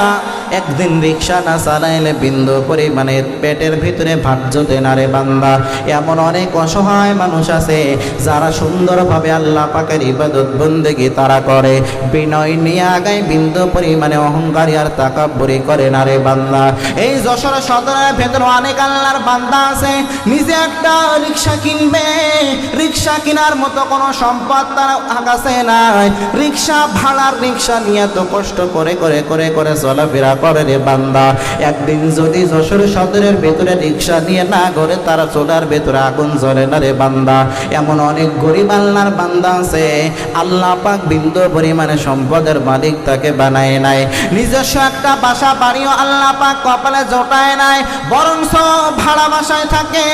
একদিন রিক্সা না চালাইলে বিন্দু পরিমাণে পেটের ভিতরে ভাত জোটে না রে বান্দা। এমন অনেক অসহায় মানুষ আছে যারা সুন্দরভাবে আল্লাহ পাকের ইবাদত বন্দেগি তারা করে, বিনয় নিয়ে আগায়, বিন্দু পরিমাণে অহংকারী আর তাকাব্বুরি করে না রে বান্দা। এই যশোর সদরের ভেতরে অনেক আল্লাহর বান্দা আছে, নিজে একটা রিক্সা কিনবে, রিক্সা কেনার মতো কোনো সম্পদ তার কাছে নাই, রিক্সা ভাড়ার রিক্সা নিয়ে তো কষ্ট করে করে করে করে চলাফেরা করে রে বান্দা। একদিন যদি যশোর সদরের ভেতরে রিক্সা নিয়ে না ঘরে, তারা চোলার ভেতরে আগুন জ্বলে না রে বান্দা। এমন অনেক গরিব আল্লাহর বান্দা আছে, আল্লাহ পাক বিন্দু পরিমাণে সম্পদের মালিক তাকে বানায় নাই, নিজস্ব একটা বাসা বাড়িও আল্লাহ পাক কপালে জোটায় নাই, বরঞ্চ ভাড়া বাসায় থাকে,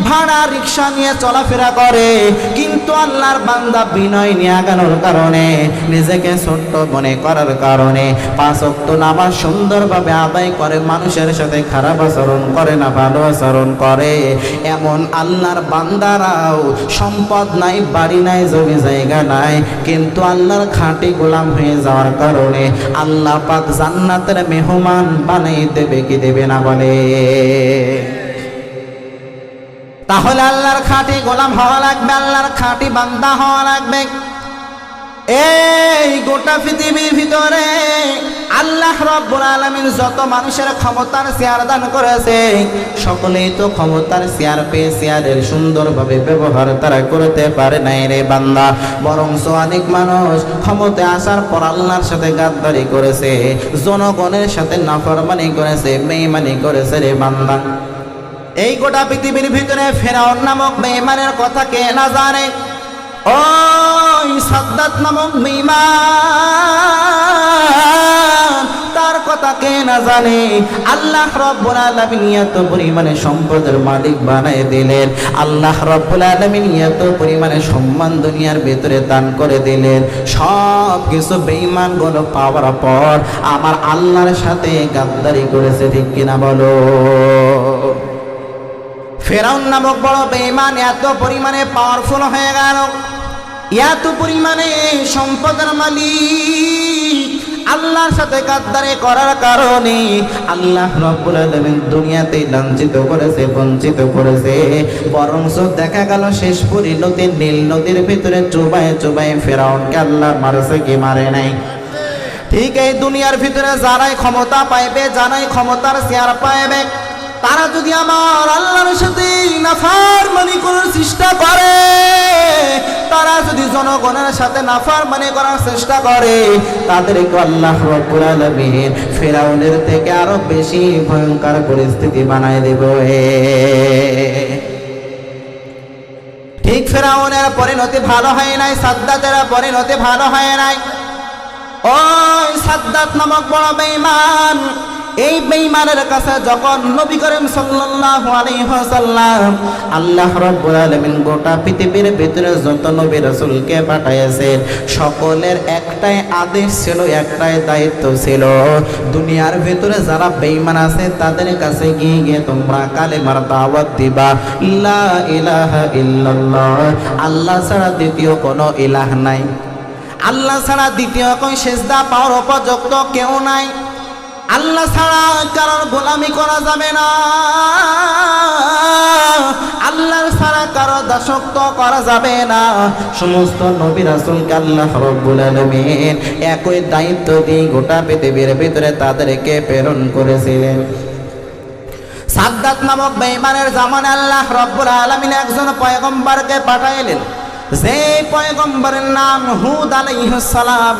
ভাড়া রিক্সা নিয়ে চলাফেরা করে। কিন্তু আল্লাহর বান্দা বিনয় নিয়ে আগানোর কারণে, নিজেকে ছোট্ট মনে করার কারণে 5 ওয়াক্ত নামাজ সুন্দরভাবে আদায় করে, মানুষের সাথে খারাপ আচরণ করে না, ভালো আচরণ করে। এমন আল্লাহর বান্দারাও সম্পদ নাই, বাড়ি নাই, জমি জায়গা নাই, কিন্তু আল্লাহর খাঁটি গোলাম হয়ে যাওয়ার কারণে আল্লাহ পাক জান্নাতের মেহমান বানাই দেবে কি দেবে না বলে? তাহলে আল্লাহর খাঁটি গোলাম হওয়া লাগবে, আল্লাহর খাঁটি বান্দা হওয়া লাগবে। এই গোটা পৃথিবীর ভিতরে আল্লাহ রাব্বুল আলামিন যত মানুষের ক্ষমতার শেয়ার দান করেছে, সকলেই তো ক্ষমতার শেয়ার পেয়ে শেয়ারের সুন্দরভাবে ব্যবহার তারা করতে পারে নাই রে বান্দা। বরঞ্চ অনেক মানুষ ক্ষমতায় আসার পর আল্লাহর সাথে গাদ্দারি করেছে, জনগণের সাথে নাফরমানি করেছে, বেঈমানি করেছে রে বান্দা। এই গোটা পৃথিবীর ভিতরে ফেরাউন নামক বেঈমানের কথা কে না জানে? ওই সাদ্দাত নামক বেঈমান, তার কথা কে না জানে? আল্লাহ রাব্বুল আলামিন এত পরিমাণে সম্পদের মালিক বানায় দিলেন, আল্লাহ রাব্বুল আলামিন এত পরিমাণে সম্মান দুনিয়ার ভিতরে দান করে দিলেন। সব কিছু বেঈমান গুলো পাওয়ার পর আমার আল্লাহর সাথে গাদ্দারি করেছে, ঠিক কিনা বলো? ফেরাউন নামক বড় বেঈমান এত পরিমাণে পাওয়ারফুল হয়ে গেল, এত পরিমাণে সম্পদের মালিক, আল্লাহর সাথে গাদ্দারি করার কারণে আল্লাহ রাব্বুল আলামিন দুনিয়াতে লাঞ্ছিত করেছে, বঞ্চিত করেছে। বরঞ্চ দেখা গেল শেষ পরিণতি নীল নদীর ভিতরে চুবায়ে চুবায়ে ফেরাউনকে আল্লাহ মারছে কি মারে নাই? ঠিক এই দুনিয়ার ভিতরে যারাই ক্ষমতা পাইবে, যারাই ক্ষমতার শেয়ার পাইবে, তারা যদি আমার আল্লাহর সাথে নাফরমানি করার চেষ্টা করে, তারা যদি জনগণের সাথে নাফরমানি করার চেষ্টা করে, তাদেরকে আল্লাহ রাব্বুল আলামিন ফেরাউনের থেকে আরো বেশি ভয়ঙ্কর পরিস্থিতি বানায় দেবে। ঠিক ফেরাউনের পরিণতি ভালো হয় নাই, সাদ্দাতের পরিণতি ভালো হয় নাই। ওই সাদ্দাত নামক বড় বেঈমান, এই বেঈমানের কাছে যখন নবী করিম সাল্লাল্লাহু আলাইহি ওয়াসাল্লাম আল্লাহ রাব্বুল আলামিন গোটা পৃথিবীর ভিতরে যত নবী রাসূলকে পাঠিয়েছেন, সকলের একটাই আদেশ ছিল, একটাই দায়িত্ব ছিল, দুনিয়ার ভিতরে যারা বেঈমান আছে তাদের কাছে গিয়ে গিয়ে তোমরা কালেমার দাওয়াত দিবা, লা ইলাহা ইল্লাল্লাহ, আল্লাহ ছাড়া দ্বিতীয় কোনো ইলাহ নাই, আল্লাহ ছাড়া দ্বিতীয় কোন সেজদা পাওয়ার উপযুক্ত কেউ নাই, আল্লাহ ছাড়া কারোর গোলামি করা যাবে না, আল্লাহ ছাড়া কারো দাসত্ব করা যাবে না। সমস্ত নবী রাসূলকে আল্লাহ রাব্বুল আলামিন একই দায়িত্ব দিয়ে গোটা পৃথিবীর ভিতরে তাদেরকে প্রেরণ করেছিলেন। সাদ্দাত নামক বেঈমানের জামানে আল্লাহ রাব্বুল আলামিন একজন পয়গম্বরকে পাঠাইলেন, যে পয়গম্বরের নাম হুদ আলাইহিস সালাম।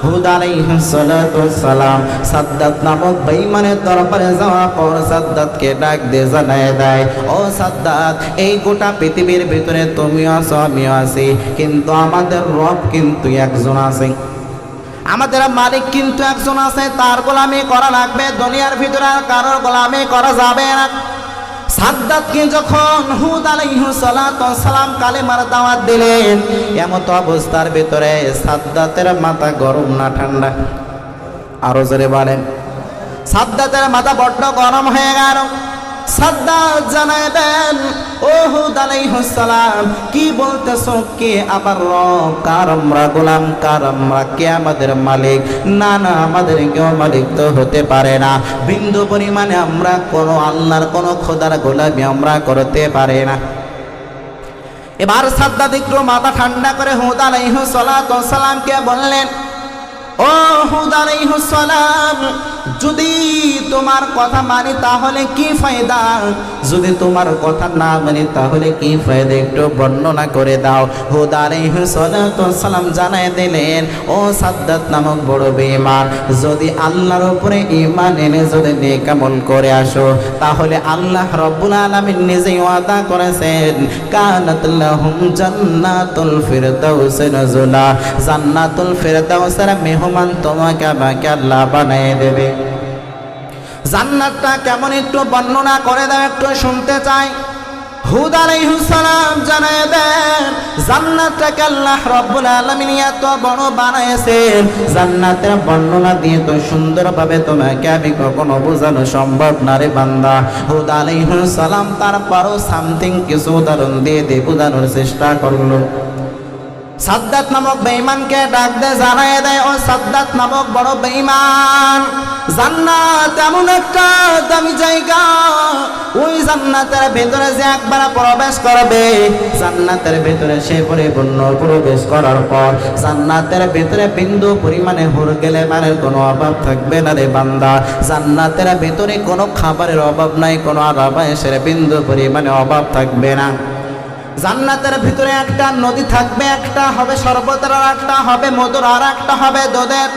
হুদ আলাইহিস সালাতু সালাম সাদ্দাত নামক বেঈমানের দরবারে যাওয়ার পর সাদ্দাতকে ডাক দিয়ে জানায় দেয়, ও সাদ্দাত, এই গোটা পৃথিবীর ভিতরে তুমিও আছো, আমিও আছি, কিন্তু আমাদের রব কিন্তু একজন আছে, আমাদের মালিক কিন্তু একজন আছে, তার গোলামি করা লাগবে, দুনিয়ার ভিতরে আর কারোর গোলামি করা যাবে না। সাদ্দাতকে যখন হুদ আলাইহিস সালাতু সালাম কালেমার দাওয়াত দিলেন, এমত অবস্থার ভিতরে সাদ্দাতের মাথা গরম না ঠান্ডা? আরো জোরে বলেন। সাদ্দাতের মাথা বড্ড গরম হয়ে গেল। সাদ্দাত জানায় দেন, ও হুদ আলাইহিস সালাম, কি বলতেছো? কে আবার রব? কার আমরা গোলাম? কার আমরা? কে আমাদের মালিক? না না, আমাদের কেউ মালিক তো হতে পারে না। বিন্দু পরিমাণে আমরা কোনো আল্লাহর কোনো খোদার গোলামি আমরা করতে পারি না। এবার সাদ্দাত একটু মাথা ঠান্ডা করে হুদ আলাইহিস সালামকে বললেন, ও হুদ আলাইহিস সালাম, যদি তোমার কথা মানি তাহলে কি ফায়দা? যদি তোমার কথা না মানি তাহলে কি ফায়দা? একটু বর্ণনা করে দাও। হুদ আলাইহিস সালাম জানায় দিলেন, ও সাদ্দাত নামক বড় বেঈমান, যদি আল্লাহর উপরে ঈমান এনে যদি নেক আমল করে আসো, তাহলে আল্লাহ রাব্বুল আলামিন নিজেই ওয়াদা করেছেন, কানাত লাহুম জান্নাতুল ফিরদাউস নুজুলা, জান্নাতুল ফিরদাউসের মেহমান তোমাকে আমাকে আল্লাহ বানিয়ে দেবে। জান্নাতটা কেমন একটু বর্ণনা করে দাও, একটু শুনতে চাই। হুদ আলাইহিস সালাম জানায় দেন, জান্নাতটাকে আল্লাহ রাব্বুল আলামিন এত বড় বানায়েছেন, জান্নাতের বর্ণনা দিয়ে তো সুন্দরভাবে তোমাকে আমি কখনো বোঝানো সম্ভব না রে বান্দা। হুদ আলাইহিস সালাম তারপরও সামথিং কিছু উদাহরণ দিয়ে বোঝানোর চেষ্টা করলো। সাদ্দাত নামক বেঈমানকে ডাক দে, জানায় দেয়, ও সাদ্দাত নামক বড় বেঈমান, জান্নাত এমন একটা দামি জায়গা, ওই জান্নাতের ভেতরে যে একবার প্রবেশ করবে, জান্নাতের ভেতরে সে পরিপূর্ণ প্রবেশ করার পর জান্নাতের ভেতরে বিন্দু পরিমাণে হুর গেলে মানের কোনো অভাব থাকবে না রে বান্দা। জান্নাতের ভেতরে কোনো খাবারের অভাব নাই, কোনো আরামায়েশের বিন্দু পরিমাণে অভাব থাকবে না। জান্নাতের ভিতরে একটা নদী থাকবে, একটা হবে শরবতের, আর একটা হবে মধুর, আর একটা হবে দুধের।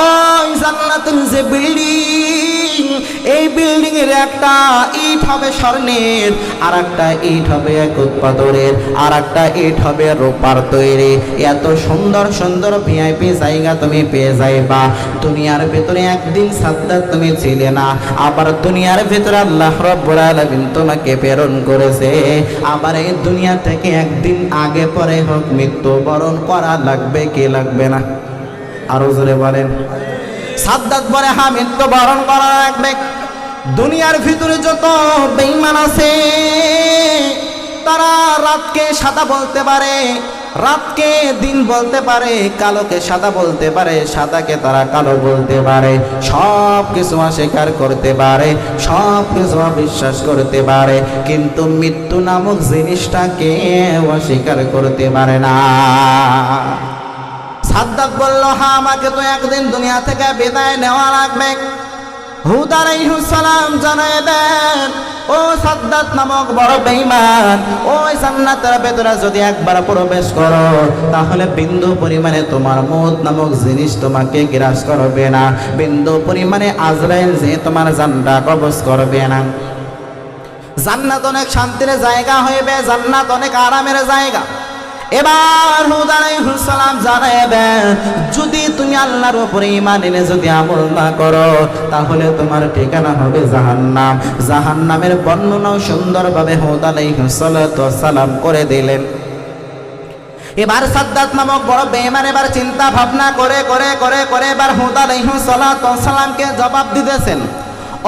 ওই জান্নাতের যে বিল্ডিং, এই বিল্ডিং এর একটা ইট হবে স্বর্ণের, আর একটা ইট হবে একত পাথরের, আর একটা ইট হবে রূপার তৈরি। এত সুন্দর সুন্দর ভিআইপি জায়গা তুমি পেয়ে যাইবা। দুনিয়ার ভিতরে একদিন সাদ্দাত তুমি ছিলে না, আবার দুনিয়ার ভিতরে আল্লাহ রাব্বুল আলামিন তোমাকে প্রেরণ করেছে। আবার এই দুনিয়া থেকে একদিন আগে পরে হোক মৃত্যুবরণ করা লাগবে কি লাগবে না? আরো জোরে বলেন। সাদ্দাত বলে, হ্যাঁ, মৃত্যুবরণ করা লাগবে। দুনিয়ার ভিতরে যত বেঈমান আছে, তারা রাতকে সাদা বলতে পারে, রাতকে দিন বলতে পারে, কালোকে সাদা বলতে পারে, সাদাকে তারা কালো বলতে পারে, সব কিছু অস্বীকার করতে পারে, সব কিছু অবিশ্বাস করতে পারে, কিন্তু মৃত্যু নামক জিনিসটাকে অস্বীকার করতে পারে না। সাদ্দাত বলল, হ্যাঁ, আমাকে তো একদিন দুনিয়া থেকে বিদায় নেওয়া লাগবে। হুদ আলাইহিস সালাম জানায় দেন, ও সাদ্দাত নামক বড় বেঈমান, ওই জান্নাতের ভেতরে যদি একবার প্রবেশ করো, তাহলে বিন্দু পরিমাণে তোমার মউত নামক জিনিস তোমাকে গ্রাস করবে না, বিন্দু পরিমাণে আজরাইল যে তোমার জানটা কবজ করবে না। জান্নাত অনেক শান্তির জায়গা হইবে, জান্নাত অনেক আরামের জায়গা। এবার হুদ আলাইহিস সালাম জানাবেন, যদি তুমি আল্লাহর উপরে ঈমান এনে যদি আমল না করো, তাহলে তোমার ঠিকানা হবে জাহান্নাম। জাহান্নামের বর্ণনাও সুন্দরভাবে হুদ আলাইহিস সালাম করে দিলেন। এবার সাদ্দাত নামক বড় বেঈমান এবার চিন্তা ভাবনা করে করে করে করে এবার হুদ আলাইহিস সালামকে জবাব দিতেছেন,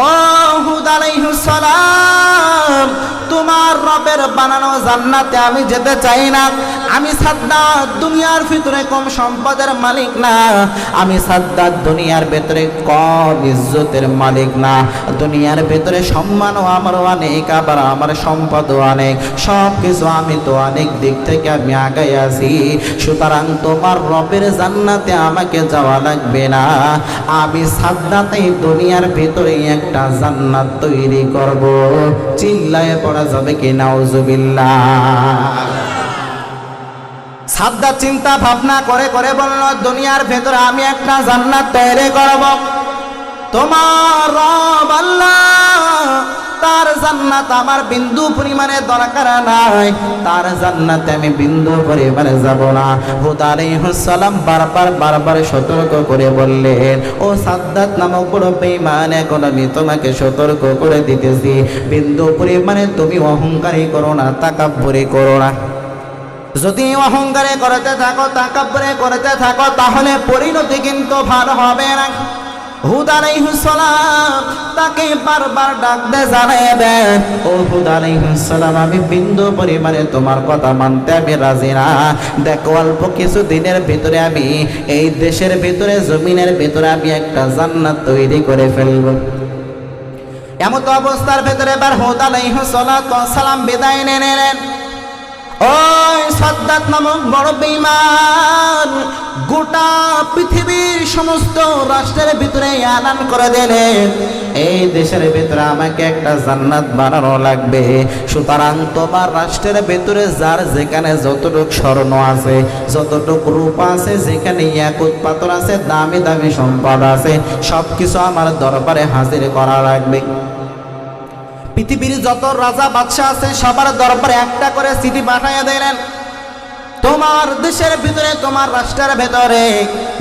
ও হুদ আলাইহিস সালাম, তোমার রবের বানানো জান্নাতে আমি যেতে চাই না। আমি সাদ্দাত দুনিয়ার ভিতরে কম সম্পদের মালিক না, আমি সাদ্দাত দুনিয়ার ভিতরে কম ইজ্জতের মালিক না। দুনিয়ার ভিতরে সম্মানও আমার অনেক, আবার আমার সম্পদও অনেক, সব কিছু আমি তো অনেক দিক থেকে আমি আগাই আছি। সুতরাং তোমার রবের জান্নাতে আমাকে যাওয়া লাগবে না। আমি সাদ্দাত এই দুনিয়ার ভিতরে একটা জান্নাত তৈরি করব। চিল্লায়ে পড়া যাবে কি নাউজুবিল্লাহ। সাদ্দাত চিন্তা ভাবনা করে করে বলল, দুনিয়ার ভেতরে আমি একটা জান্নাত তৈরি করব। তোমার রব আল্লাহ, তার জান্নাত আমার বিন্দু পরিমাণে দরকার নাই, তার জান্নাতে আমি বিন্দু পরিমাণে যাব না। হুদ আলাইহিস সালাম বারবার সতর্ক করে বললেন, ও সাদ্দাত নামক বড় বেঈমান, এখন আমি তোমাকে সতর্ক করে দিতেছি, বিন্দু পরিমাণে তুমি অহংকারী করো না, তাকাব্বুরি করো না। যদি অহংকারে করতে থাকো, তাকাব্বুরে করতে থাকো, তাহলে পরিণতি কিন্তু ভালো হবে না। হুদ আলাইহিস সালাম তাকে বারবার ডাক দে জানায় দেন, ও হুদ আলাইহিস সালাম, আমি বিন্দু পরিমাণে তোমার কথা মানতে আমি রাজি না। দেখো অল্প কিছু দিনের ভিতরে আমি এই দেশের ভিতরে, জমিনের ভিতরে আমি একটা জান্নাত তৈরি করে ফেলবো। এমন অবস্থার ভেতরে এবার হুদ আলাইহিস সালাম বিদায় নিলেন। ওই সাদ্দাত নামক বড় বেঈমান গোটা পৃথিবীর সমস্ত রাষ্ট্রের ভিতরে এলান করে দিলেন, এই দেশের ভিতরে আমাকে একটা জান্নাত বানানো লাগবে। সুতরাং তোমার রাষ্ট্রের ভিতরে যার যেখানে যতটুক স্বর্ণ আছে, যতটুক রূপা আছে, যেখানে ইয়াকুত পাথর আছে, দামি দামি সম্পদ আছে, সবকিছু আমার দরবারে হাজির করা লাগবে। পৃথিবীর যত রাজা বাদশাহ আছে সবার দরবারে একটা করে চিঠি পাঠাইয়া দিলেন, তোমার দেশের ভিতরে, তোমার রাষ্ট্রের ভিতরে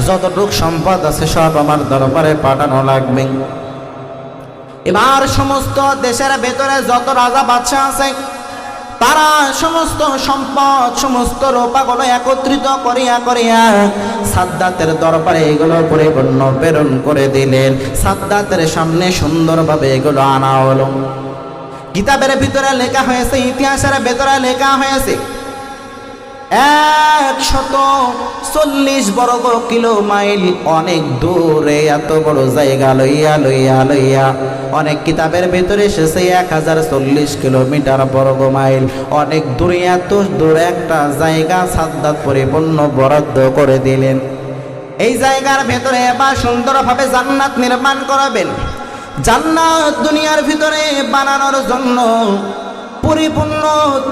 যতটুক সম্পদ আছে সব আমার দরবারে পাঠানো লাগবে। এবার সমস্ত দেশের ভিতরে যত রাজা বাদশাহ আছে তারা সমস্ত সম্পদ, সমস্ত রূপাগুলো একত্রিত করিয়া করিয়া সাদ্দাতের দরবারে এগুলো পরিপূর্ণ প্রেরণ করে দিলেন। সাদ্দাতের সামনে সুন্দরভাবে এগুলো আনা হলো। কিতাবের ভিতরে লেখা হয়েছে, ইতিহাসের ভিতরে লেখা হয়েছে 140 বর্গ কিলোমাইল অনেক দূরে এত বড় জায়গা লইয়া লইয়া লইয়া, অনেক কিতাবের ভিতরে এসেছে 1040 কিলোমিটার বর্গ মাইল, অনেক দূরে, এত দূরে একটা জায়গা সাদ্দাত পরিপূর্ণ বরাদ্দ করে দিলেন। এই জায়গার ভেতরে এবার সুন্দরভাবে জান্নাত নির্মাণ করবেন। জান্নাত দুনিয়ার ভিতরে বানানোর জন্য পরিপূর্ণ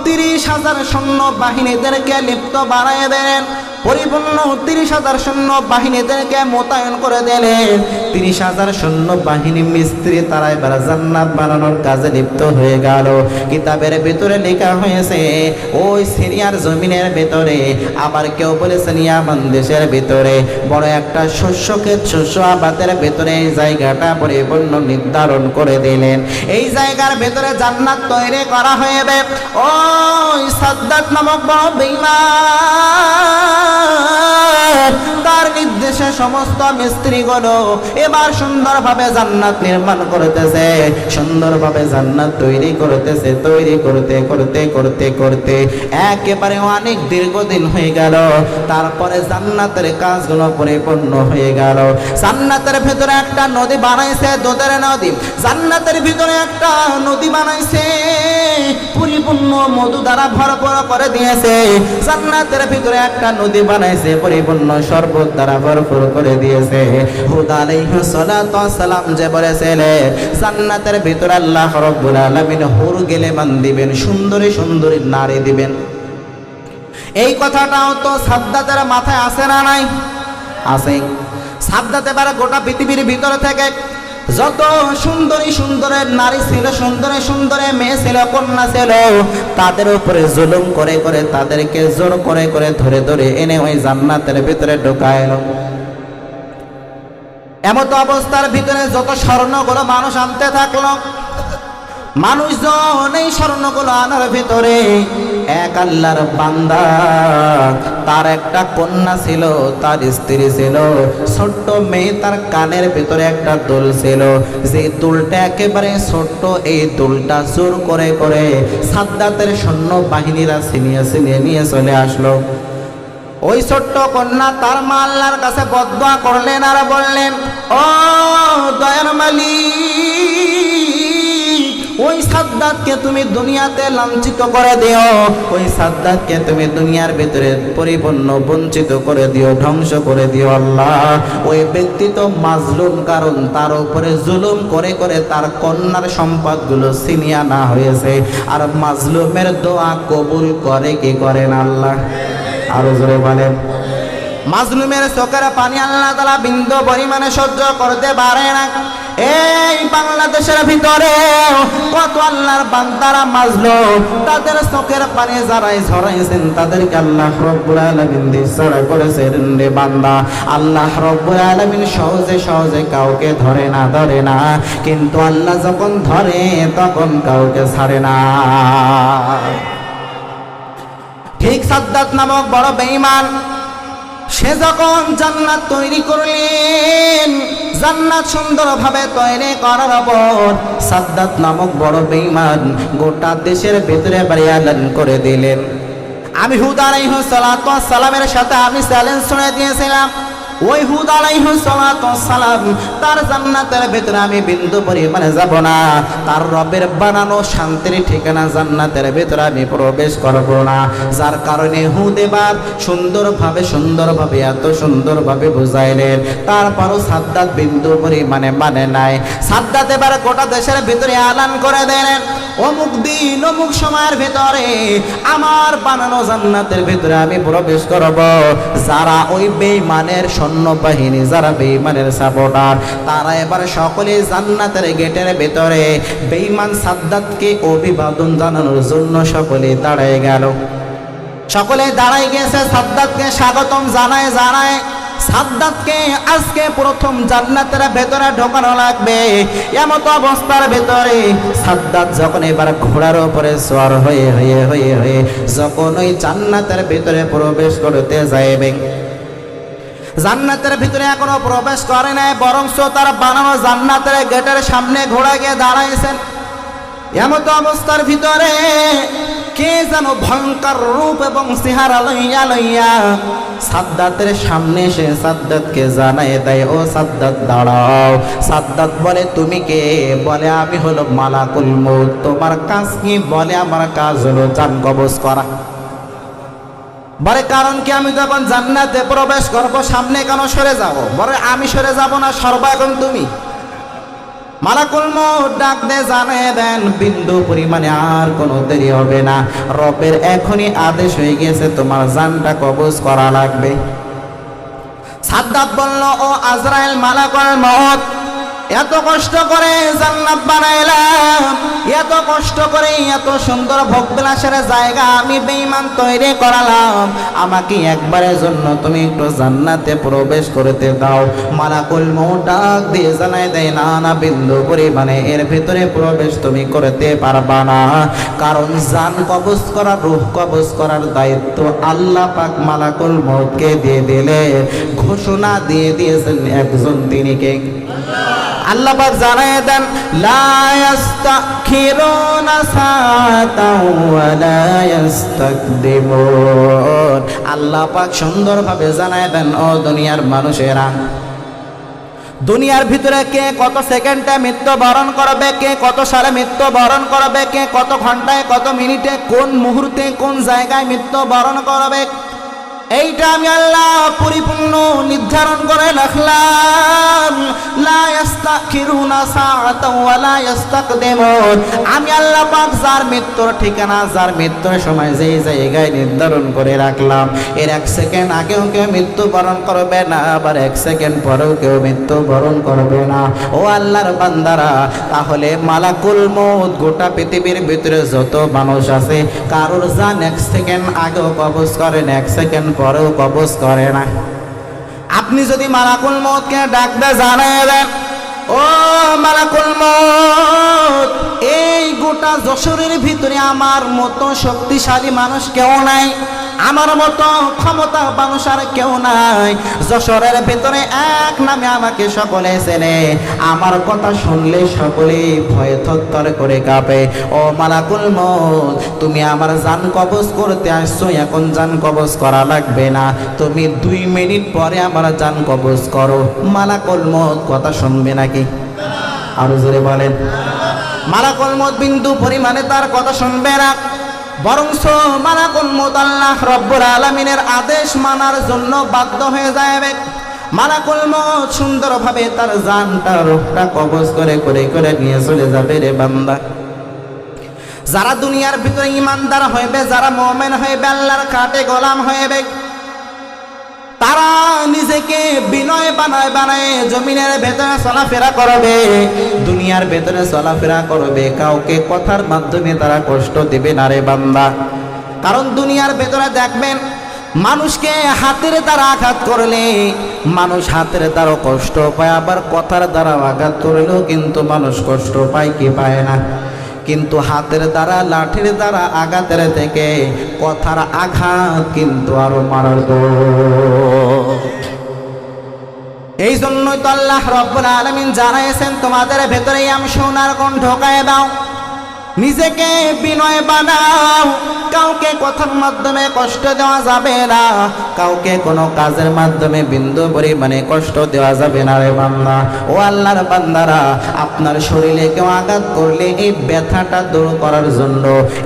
30,000 সৈন্য বাহিনীদেরকে লিপ্ত বানায় দেন, পরিপূর্ণ 30,000 সৈন্য বাহিনীদেরকে মোতায়েন করে দিলেন। 30,000 সৈন্য বাহিনী মিস্ত্রি তারা এবার জান্নাত বানানোর কাজে লিপ্ত হয়ে গেল। কিতাবের ভিতরে লেখা হয়েছে ওই সিরিয়ার জমিনের ভিতরে, আবার কেউ বলেছেন ইয়ামান দেশের ভিতরে বড় একটা শস্যক্ষেত, শস্য আবাদের ভিতরে এই জায়গাটা পরিপূর্ণ নির্ধারণ করে দিলেন। এই জায়গার ভিতরে জান্নাত তৈরি করা হইবে। ওই সাদ্দাত নামক বড় বেঈমান তার নির্দেশে সমস্ত মিস্ত্রিগুলো এবার সুন্দরভাবে জান্নাত নির্মাণ করতেছে, সুন্দরভাবে জান্নাত তৈরি করতেছে। তৈরি করতে করতে করতে করতে একেবারে অনেক দীর্ঘদিন হয়ে গেল। তারপরে জান্নাতের কাজগুলো পরিপূর্ণ হয়ে গেল। জান্নাতের ভিতরে একটা নদী বানাইছে, দুধের নদী। জান্নাতের ভিতরে একটা নদী বানাইছে, পরিপূর্ণ মধু দ্বারা ভরপুর করে দিয়েছে। জান্নাতের ভিতরে একটা নদী বানাইছে, পরিপূর্ণ শরবত দ্বারা ভরপুর করে দিয়েছে। হুদ আলাইহিস সালাম যে বলেছিলেন জান্নাতের ভিতরে আল্লাহ রাব্বুল আলামিন হুর গিলেমান দিবেন, সুন্দরী সুন্দরী নারী দিবেন। এই কথাটাও তো সাদ্দাতের মাথায় আসে না? নাই আছে। সাদ্দাত এবার গোটা পৃথিবীর ভিতরে থেকে যত সুন্দরী সুন্দরের নারী ছিল, সুন্দরে সুন্দরে মেয়ে ছিল, কন্যা ছিল, তাদের উপরে জুলুম করে করে, তাদেরকে জোর করে করে ধরে ধরে এনে ওই জান্নাতের ভিতরে ঢুকাইল। এমত অবস্থার ভিতরে যত স্বর্ণগুলো মানুষ আনতে থাকলো, মানুষজন এই স্বর্ণগুলো আনার ভিতরে এক আল্লাহর বান্দা, তার একটা কন্যা ছিল, তার স্ত্রী ছিল, ছোট্ট মেয়ে, তার কানের ভিতরে একটা দুল ছিল, যে দুলটা একেবারে ছোট্ট, এই দুলটা জোর করে করে সাদ্দাতের সৈন্য বাহিনীরা ছিনিয়ে ছিনিয়ে নিয়ে চলে আসলো। ওই ছোট্ট কন্যা তার মা আল্লাহর কাছে বদদোয়া করলেন আর বললেন, ও দয়ার মালিক, ওই সাদ্দাতকে তুমি দুনিয়াতে লাঞ্ছিত করে দিও, ওই সাদ্দাতকে তুমি দুনিয়ার ভিতরে পরিপূর্ণ বঞ্চিত করে দিও, ধ্বংস করে দিও আল্লাহ। ওই ব্যক্তি তো মাজলুম, কারণ তার উপরে জুলুম করে করে তার কন্যার সম্পদগুলো ছিনিয়ে আনা হয়েছে। আর মাজলুমের দোয়া কবুল করে কি করেন আল্লাহ? আরো জোরে বলেন। মাজলুমের চোখের পানি আল্লাহ তাআলা বিন্দু পরিমাণে সহ্য করতে পারে না। এই বাংলাদেশের ভিতরে কত আল্লাহর বান্দারা মাজলুম, তাদের চোখের পানি যারাই ঝরাইছেন তাদেরকে আল্লাহ রাব্বুল আলামিন দিশরা করেছেন রে বান্দা। আল্লাহ রাব্বুল আলামিন সহজে সহজে কাউকে ধরে না, কিন্তু আল্লাহ যখন ধরে তখন কাউকে ছাড়ে না। ঠিক সাদ্দাত নামক বড় বেঈমান সে যখন জান্নাত তৈরি করলেন, জান্নাত সুন্দরভাবে তৈরি করার পর সাদ্দাত নামক বড় বেঈমান গোটা দেশের ভিতরে বাড়ি এলান করে দিলেন। আমি হুদ আলাইহিস সালাতু ওয়াস সালামের সাথে আমি চ্যালেঞ্জ শুনে দিয়েছিলাম, ওই হুদ আলাইহিস সালাতু ওয়াস সালাম তার জান্নাতের ভিতরে আমি বিন্দু পরিমাণে যাব না, তার রবের বানানো শান্তির ঠিকানা জান্নাতের ভিতরে আমি প্রবেশ করব না। যার কারণে হুদ এবার সুন্দরভাবে এত সুন্দরভাবে বুঝাইলেন, তারপরও সাদ্দাত বিন্দু পরিমাণে মানে নাই। সাদ্দাত এবার গোটা দেশের ভিতরে এলান করে দিলেন, অমুক দিন অমুক সময়ের ভিতরে আমার বানানো জান্নাতের ভিতরে আমি প্রবেশ করব। যারা ওই বেঈমানের সৈন্যবাহিনী, যারা বেঈমানের সাপোর্টার, তারা এবার সকলে জান্নাতের গেটের ভিতরে বেঈমান সাদ্দাতকে অভিবাদন জানানোর জন্য সকলে দাঁড়ায় গেল। সকলে দাঁড়ায় গেছে, সাদ্দাতকে স্বাগতম জানায়। সাদ্দাতকে আজকে প্রথম জান্নাতের ভেতরে ঢোকানো লাগবে। এমত অবস্থার ভেতরে সাদ্দাত যখন এবার ঘোড়ার উপরে সওয়ার হয়ে যখন ওই জান্নাতের ভিতরে প্রবেশ করতে যাইবে, জান্নাতের ভিতরে এখনো প্রবেশ করে নাই, বরং তার বানানো জান্নাতের গেটের সামনে ঘোড়া গিয়ে দাঁড়াইছেন। এমত অবস্থার ভিতরে কে যেন ভয়ঙ্কর রূপ এবং চেহারা লইয়া সাদ্দাতের সামনে এসে সাদ্দাতকে জানায় দেয়, ও সাদ্দাত দাঁড়াও। সাদ্দাত বলে, তুমি কে? বলে, আমি হলো মালাকুল মউত। তোমার কাজ কি? বলে, আমার কাজ হলো জান কবজ করা। বলে, কারণ কি? আমি যখন জান্নাতে প্রবেশ করবো সামনে কেন সরে যাব? বলে, আমি সরে যাব না, সরবা এখন তুমি। মালাকুল মউত ডাক দে জানিয়ে দেন, বিন্দু পরিমাণে আর কোনো দেরি হবে না, রবের এখনই আদেশ হয়ে গেছে, তোমার জানটা কবজ করা লাগবে। সাদ্দাত বলল, ও আজরাইল, মালাকুল মউত, এত কষ্ট করে জান্নাত বানাইলাম, এত কষ্ট করে এত সুন্দর ভোগবিলাসের জায়গা আমি বেঈমান তৈরি করালাম, আমাকে একবারের জন্য তুমি একটু জান্নাতে প্রবেশ করতে দাও। মালাকুল মউত ডাক দিয়ে জানাই দেয়, না বিন্দু পরিমাণে এর ভিতরে প্রবেশ তুমি করতে পারবা না, কারণ জান কবজ করা, রূহ কবজ করার দায়িত্ব আল্লাহ পাক মালাকুল মউতকে দিয়ে দিলে। ঘোষণা দিয়ে দিয়েছেন একজন, তিনি কে? আল্লাহ পাক জানায় দেন, লা ইস্তাখিরুনা সাআতাও ওয়া লা ইস্তাকদিমুন। আল্লাহ পাক সুন্দরভাবে জানায় দেন, ও দুনিয়ার মানুষেরা, দুনিয়ার ভিতরে কে কত সেকেন্ডে মৃত্যুবরণ করবে, কে কত সালে মৃত্যুবরণ করবে, কে কত ঘন্টায়, কত মিনিটে, কোন মুহূর্তে, কোন জায়গায় মৃত্যুবরণ করবে, এইটা আমি আল্লাহ পরিপূর্ণ নির্ধারণ করে রাখলাম। লা ইস্তাখিরুনা সাআতাও ওয়া লা ইস্তাকদিমুন। আমি আল্লাহ পাক যার মৃত্যুর ঠিকানা, যার মৃত্যুর সময় যেই জায়গায় নির্ধারণ করে রাখলাম, এর 1 সেকেন্ড আগেও কেউ মৃত্যুবরণ করবে না, আবার 1 সেকেন্ড পরেও কেউ মৃত্যুবরণ করবে না। ও আল্লাহর বান্দারা, তাহলে মালাকুল মউত গোটা পৃথিবীর ভিতরে যত মানুষ আছে, কারোর জান 1 সেকেন্ড আগেও কবজ করেন, 1 সেকেন্ড পরেও কবজ করে না। আপনি যদি মালাকুল মউতকে ডাকতে জানায় দেন, ও মালাকুল মউত, এই গোটা যশোরের ভিতরে আমার মতো শক্তিশালী মানুষ কেউ নাই, আমার মতো ক্ষমতা মানুষ আর কেউ নাই, যশোরের ভিতরে এক নামে আমাকে সকলে চেনে, আমার কথা শুনলে সকলেই ভয়ে থরথর করে কাঁপে। ও মালাকুল মউত, তুমি আমার জান কবজ করতে আসছো, এখন জান কবজ করা লাগবে না, তুমি 2 মিনিট পরে আমার জান কবজ করো। মালাকুল মউত কথা শুনবে নাকি? আরো জোরে বলেন। মালাকুল মউত বিন্দু পরিমাণে তার কথা শুনবে না, বরংস মালাকুল মউত আল্লাহ রব্বুল আলামিনের আদেশ মানার জন্য বাধ্য হয়ে যাবে। মালাকুল মউত সুন্দরভাবে তার জানটা, রূহটা কবজ করে নিয়ে চলে যাবে। রে বান্দা, যারা দুনিয়ার ভিতরে ইমানদার হইবে, যারা মুমিন হইবে, আল্লাহর খাঁটি গোলাম হইবে, তারা নিজেকে বিনয় বানায় জমিনের ভেতরে চলাফেরা করবে, দুনিয়ার ভেতরে চলাফেরা করবে, কাউকে কথার মাধ্যমে তারা কষ্ট দিবে না। রে বান্দা, কারণ দুনিয়ার ভেতরে দেখবেন, মানুষকে হাতের দ্বারা আঘাত করলে মানুষ হাতের দ্বারা কষ্ট পায়, আবার কথার দ্বারা আঘাত করলেও কিন্তু মানুষ কষ্ট পায় কি পায় না? কিন্তু হাতের দ্বারা লাঠির দ্বারা আঘাতের থেকে কথার আঘাত কিন্তু আরো মারাত্মক। এই জন্যই তো আল্লাহ রাব্বুল আলামিন জানাইছেন তোমাদের ভেতরে সোনার কোণ ঢোকায় দাও, নিজেকে বিনয় বানাও, কাউকে কথার মাধ্যমে কষ্ট দেওয়া যাবে না, কাউকে কোনো কাজের মাধ্যমে বিন্দু পরিমাণে কষ্ট দেওয়া যাবে না রে বান্দা। ও আল্লাহর বান্দারা, আপনার শরীরে কেউ আঘাত করলে এই ব্যথাটা দূর করার জন্য,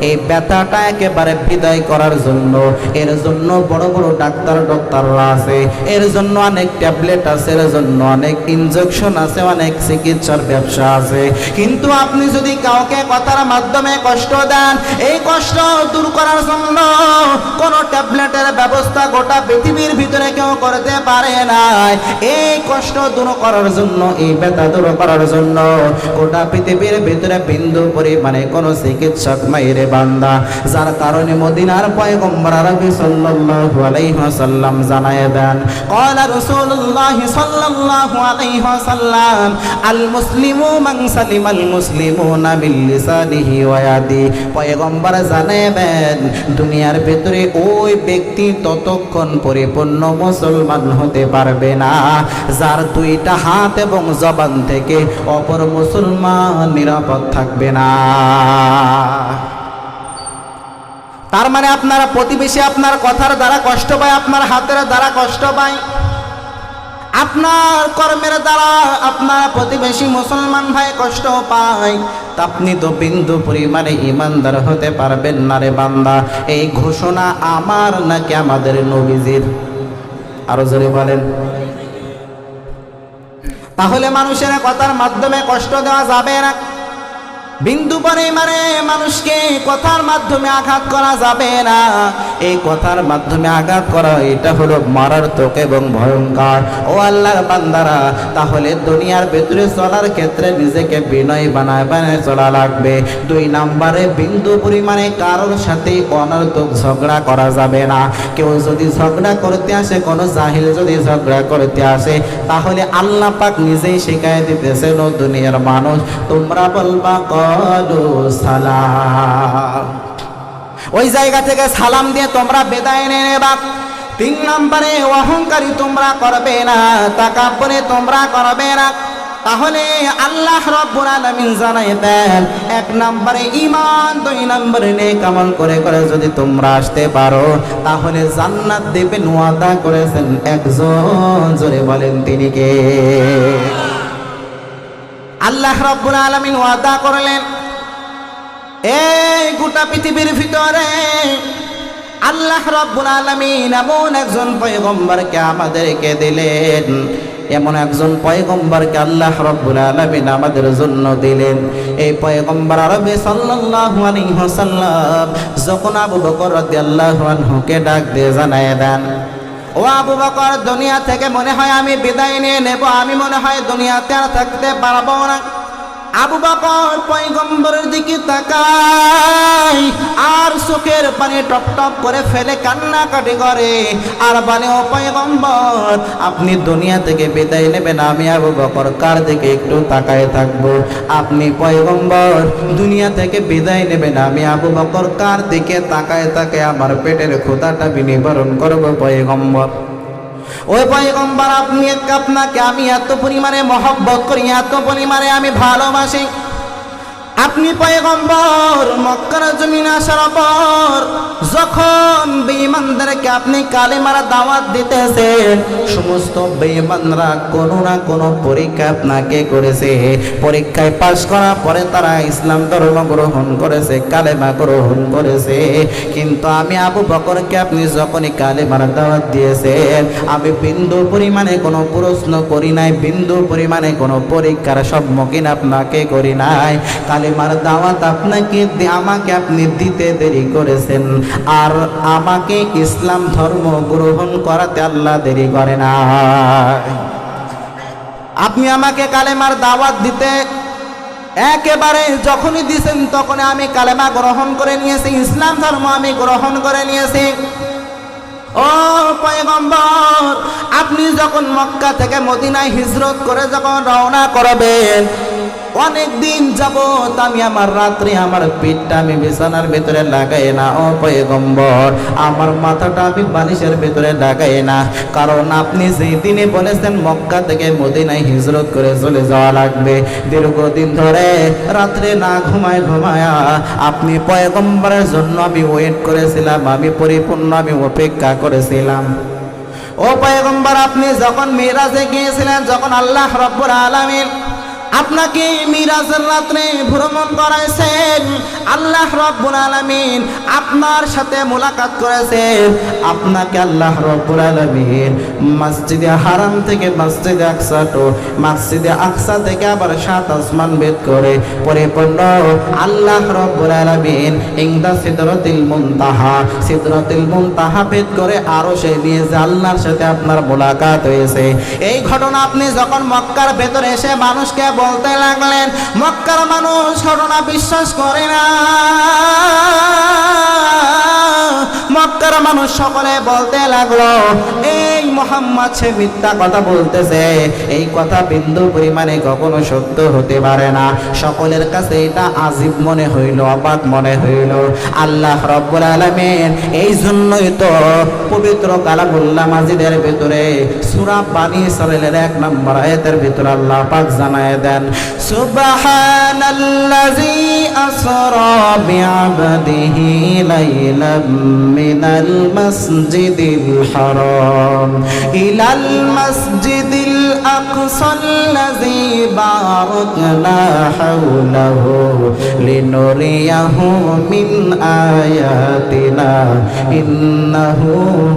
এই ব্যথাটা একেবারে বিদায় করার জন্য, এর জন্য বড় বড় ডাক্তাররা আছে, এর জন্য অনেক ট্যাবলেট আছে, এর জন্য অনেক ইনজেকশন আছে, অনেক চিকিৎসার ব্যবসা আছে। কিন্তু আপনি যদি কাউকে কথার মাধ্যমে কষ্ট দেন, এই কষ্ট দূর করার জন্য কোন ট্যাবলেটের ব্যবস্থা গোটা পৃথিবীর ভিতরে কেউ করতে পারে না। এই কষ্ট দূর করার জন্য, এই ব্যথা দূর করার জন্য গোটা পৃথিবীর ভিতরে বিন্দু পরিমাণে কোন চিকিৎসক নাই রে বান্দা। যার কারণে মদিনার পয়গম্বর আরবি সাল্লাল্লাহু আলাইহি ওয়াসাল্লাম জানায় দেন, ক্বালা রাসূলুল্লাহ সাল্লাল্লাহু আলাইহি ওয়াসাল্লাম, আল মুসলিমু মান সালিমাল মুসলিমুনা মিন লিসানিহি ওয়া ইয়াদি। পয়গম্বর জানায় দেন, দুনিয়ার ভিতরে ওই ব্যক্তি ততক্ষণ পরিপূর্ণ মুসলমান হতে পারবে না যার দুইটা হাত এবং জবান থেকে অপর মুসলমান নিরাপদ থাকবে না। তার মানে আপনারা প্রতিবেশী আপনার কথার দ্বারা কষ্ট পায়, আপনার হাতের দ্বারা কষ্ট পায়, আপনার কর্মের দ্বারা আপনার প্রতিবেশী মুসলমান ভাই কষ্ট পায়, তা আপনি তো বিন্দু পরিমাণে ইমানদার হতে পারবেন না রে বান্দা। এই ঘোষণা আমার নাকি আমাদের নবীজির? আরো জোরে বলেন। তাহলে মানুষের কথার মাধ্যমে কষ্ট দেওয়া যাবে না, বিন্দু পরিমাণে মানুষকে কথার মাধ্যমে আঘাত করা যাবে না। এই কথার মাধ্যমে আঘাত করা, এটা হলো মারাত্মক এবং ভয়ঙ্কর। ও আল্লাহর বান্দারা, তাহলে দুনিয়ার ভেতরে চলার ক্ষেত্রে নিজেকে বিনয় বানায় চলা লাগবে। 2 নম্বরে বিন্দু পরিমাণে কারোর সাথে অনর্থক ঝগড়া করা যাবে না। কেউ যদি ঝগড়া করতে আসে, কোনো জাহিল যদি ঝগড়া করতে আসে, তাহলে আল্লাহ পাক নিজেই শিখাই দিতেছেন, ও দুনিয়ার মানুষ, তোমরা বলবা সালাম। ওই জায়গা থেকে সালাম দিয়ে তোমরা বিদায় নিয়ে নেবা। 3 নম্বরে অহংকারী তোমরা করবে না, তাকাব্বুরি তোমরা করবে না। তাহলে আল্লাহ রাব্বুল আলামিন জানাই দেন, 1 নম্বরে ঈমান, 2 নম্বরে নেক আমল করে করে যদি তোমরা আসতে পারো, তাহলে জান্নাত দেবেন ওয়াদা করেছেন একজন। জোরে বলেন তিনি কে? আল্লাহ রাব্বুল আলামিন ওয়াদা করলেন, এই গোটা পৃথিবীর ভিতরে আল্লাহ রাব্বুল আলামিন এমন একজন পয়গম্বরকে আমাদেরকে দিলেন, এমন একজন পয়গম্বরকে আল্লাহ রাব্বুল আলামিন আমাদের জন্য দিলেন। এই পয়গম্বর আরবি সাল্লাল্লাহু আলাইহি ওয়াসাল্লাম যখন আবু বকর রাদিয়াল্লাহু আনহুকে ডাক দিয়ে জানায় দেন, ও আবু বকর, দুনিয়া থেকে মনে হয় আমি বিদায় নিয়ে নেব, আমি মনে হয় দুনিয়াতে আর থাকতে পারবো না। আবু বকর পয়গম্বরের দিকে তাকায় আর চোখের পানি টপ টপ করে ফেলে কান্নাকাটি করে আর বলে, ও পয়গম্বর, আপনি দুনিয়া থেকে বিদায় নেবেন, আমি আবু বকর কার দিকে একটু তাকায় থাকবো? আপনি পয়গম্বর দুনিয়া থেকে বিদায় নেবেন, আমি আবু বকর কার দিকে তাকায় থাকে আমার পেটের ক্ষুধাটা নিবারণ করবো পয়গম্বর? ওই পয়গম্বর, আপনাকে আমি এত পরিমাণে মহব্বত করি, এত পরিমাণে আমি ভালোবাসি। আপনি পয়গম্বর মক্কার জমিনে আসার পর যখন বেঈমানদেরকে আপনি কালেমার দাওয়াত দিতেছেন, সমস্ত বেঈমানরা কোনো না কোনো পরীক্ষা আপনাকে করেছে। পরীক্ষায় পাশ করার পরে তারা ইসলাম ধর্ম গ্রহণ করেছে, কালেমা গ্রহণ করেছে। কিন্তু আমি আবু বকরকে আপনি যখনই কালেমার দাওয়াত দিয়েছেন, আমি বিন্দু পরিমাণে কোনো প্রশ্ন করি নাই, বিন্দু পরিমাণে কোনো পরীক্ষার সম্মুখীন আপনাকে করি নাই। কালেমার দাওয়াত আমাকে আপনি দিতে দেরি করেছেন, আর আমাকে ইসলাম ধর্ম গ্রহণ করাতে আল্লাহ দেরি করে না। আপনি আমাকে কালেমার দাওয়াত দিতে একেবারে যখনই দিয়েছেন, তখন আমি কালেমা গ্রহণ করে নিয়েছি, ইসলাম ধর্ম আমি গ্রহণ করে নিয়েছি। ও পয়গম্বর, আপনি যখন মক্কা থেকে মদিনায় হিজরত করে যখন রওনা করবেন, অনেক দিন যাবত আমি আমার রাত্রে আমার পিঠটা আমি বিছানার ভিতরে লাগাই না ও পয়গম্বর, আমার মাথাটা আমি বালিশের ভিতরে লাগাই না, কারণ আপনি যেই দিনে বলেছেন মক্কা থেকে মদিনায় হিজরত করে চলে যাওয়া লাগবে, দীর্ঘদিন ধরে রাত্রে না ঘুমায় আপনি পয়গম্বরের জন্য আমি ওয়েট করেছিলাম, আমি পরিপূর্ণ আমি অপেক্ষা করেছিলাম। ও পয়গম্বর, আপনি যখন মিরাজে গিয়েছিলেন, যখন আল্লাহ রাব্বুল আলামিন আপনাকে মিরাজের রাত্রে ভ্রমণ করাইছেন, আল্লাহ রাব্বুল আলামিন আপনার সাথে মোলাকাত করেছেন, আপনাকে আল্লাহ রাব্বুল আলামিন মসজিদে হারাম থেকে মসজিদে আকসা তো মসজিদে আকসা থেকে আবার 7 আসমান ভেদ করে পরিপূর্ণ আল্লাহ রাব্বুল আলামিন ইনদা সিদরাতিল মুনতাহা ভেদ করে আরো সে নিয়ে যে আল্লাহর সাথে আপনার মোলাকাত হয়েছে। এই ঘটনা আপনি যখন মক্কার ভেতরে এসে মানুষকে বলতে লাগলেন, মক্কার মানুষ ঘটনা বিশ্বাস করে না, মক্কার মানুষ সকলে বলতে লাগলো এই মুহাম্মদ সে মিথ্যা কথা বলতেছে, এই কথা বিন্দু পরিমাণে কখনো সত্য হতে পারে না। সকলের কাছে এটা আজীব মনে হইল, অবাক মনে হইল। আল্লাহ রাব্বুল আলামিন এই জন্যই তো পবিত্র কালামুল্লাহ মাজিদের ভিতরে সূরা বানী ইসরাঈলের 1 নম্বর আয়াতের ভিতরে আল্লাহ পাক জানায় দেন, সুবহানাল্লাযী আসরা বিআবদিহি লাইলাম মিনাল মাসজিদিল হারাম ইলাল মাসজিদিল আকসাল্লাযী বারাকনা হাওলাহু লিনুরিয়াহু মিন আয়াতিনা ইন্নাহু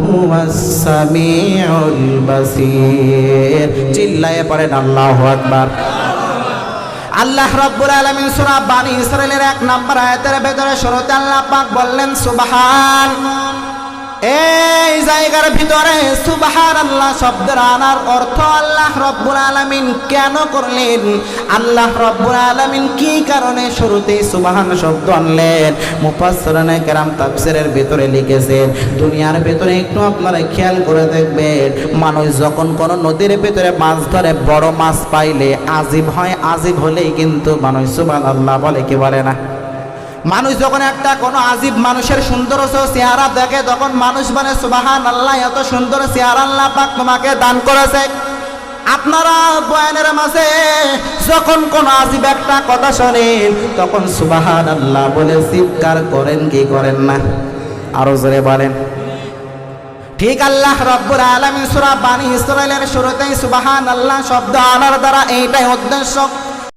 হুয়াস সামিউল বাসীর। চিল্লায়ে পড়েন আল্লাহু আকবার। আল্লাহ রাব্বুল আলামিন সূরা বানী ইসরাঈলের 1 নম্বর আয়াতের ভিতরে শুরুতে আল্লাহ পাক বললেন সুবহান। এই জায়গার ভিতরে সুবহানাল্লাহ শব্দের আনার অর্থ আল্লাহ রাব্বুল আলামিন কেন করলেন, আল্লাহ রাব্বুল আলামিন কি কারণে শুরুতে সুবহান শব্দ আনলেন, মুফাসসিরিনে কেরাম তাফসীরের ভিতরে লিখেছেন। দুনিয়ার ভিতরে একটু আপনারা খেয়াল করে দেখবেন, মানুষ যখন কোন নদীর ভিতরে মাছ ধরে, বড় মাছ পাইলে আজিব হয়, আজিব হলেই কিন্তু মানুষ সুবহানাল্লাহ বলে, কি বলে না? মানুষ যখন একটা কোনো আজিব মানুষের সুন্দর চেহারা দেখে, তখন মানুষ বলে সুবহানাল্লাহ, এত সুন্দর চেহারা আল্লাহ পাক তোমাকে দান করেছে। আপনারা বয়ানের মাঝে যখন কোন আজিব একটা কথা শোনেন, তখন সুবহানাল্লাহ বলে চিৎকার করেন কি করেন না? আরো জোরে বলেন। ঠিক আল্লাহ রাব্বুল আলামিন সূরা বানী ইসরাঈলের শুরুতেই সুবহানাল্লাহ শব্দ আনার দ্বারা এইটাই উদ্দেশ্য,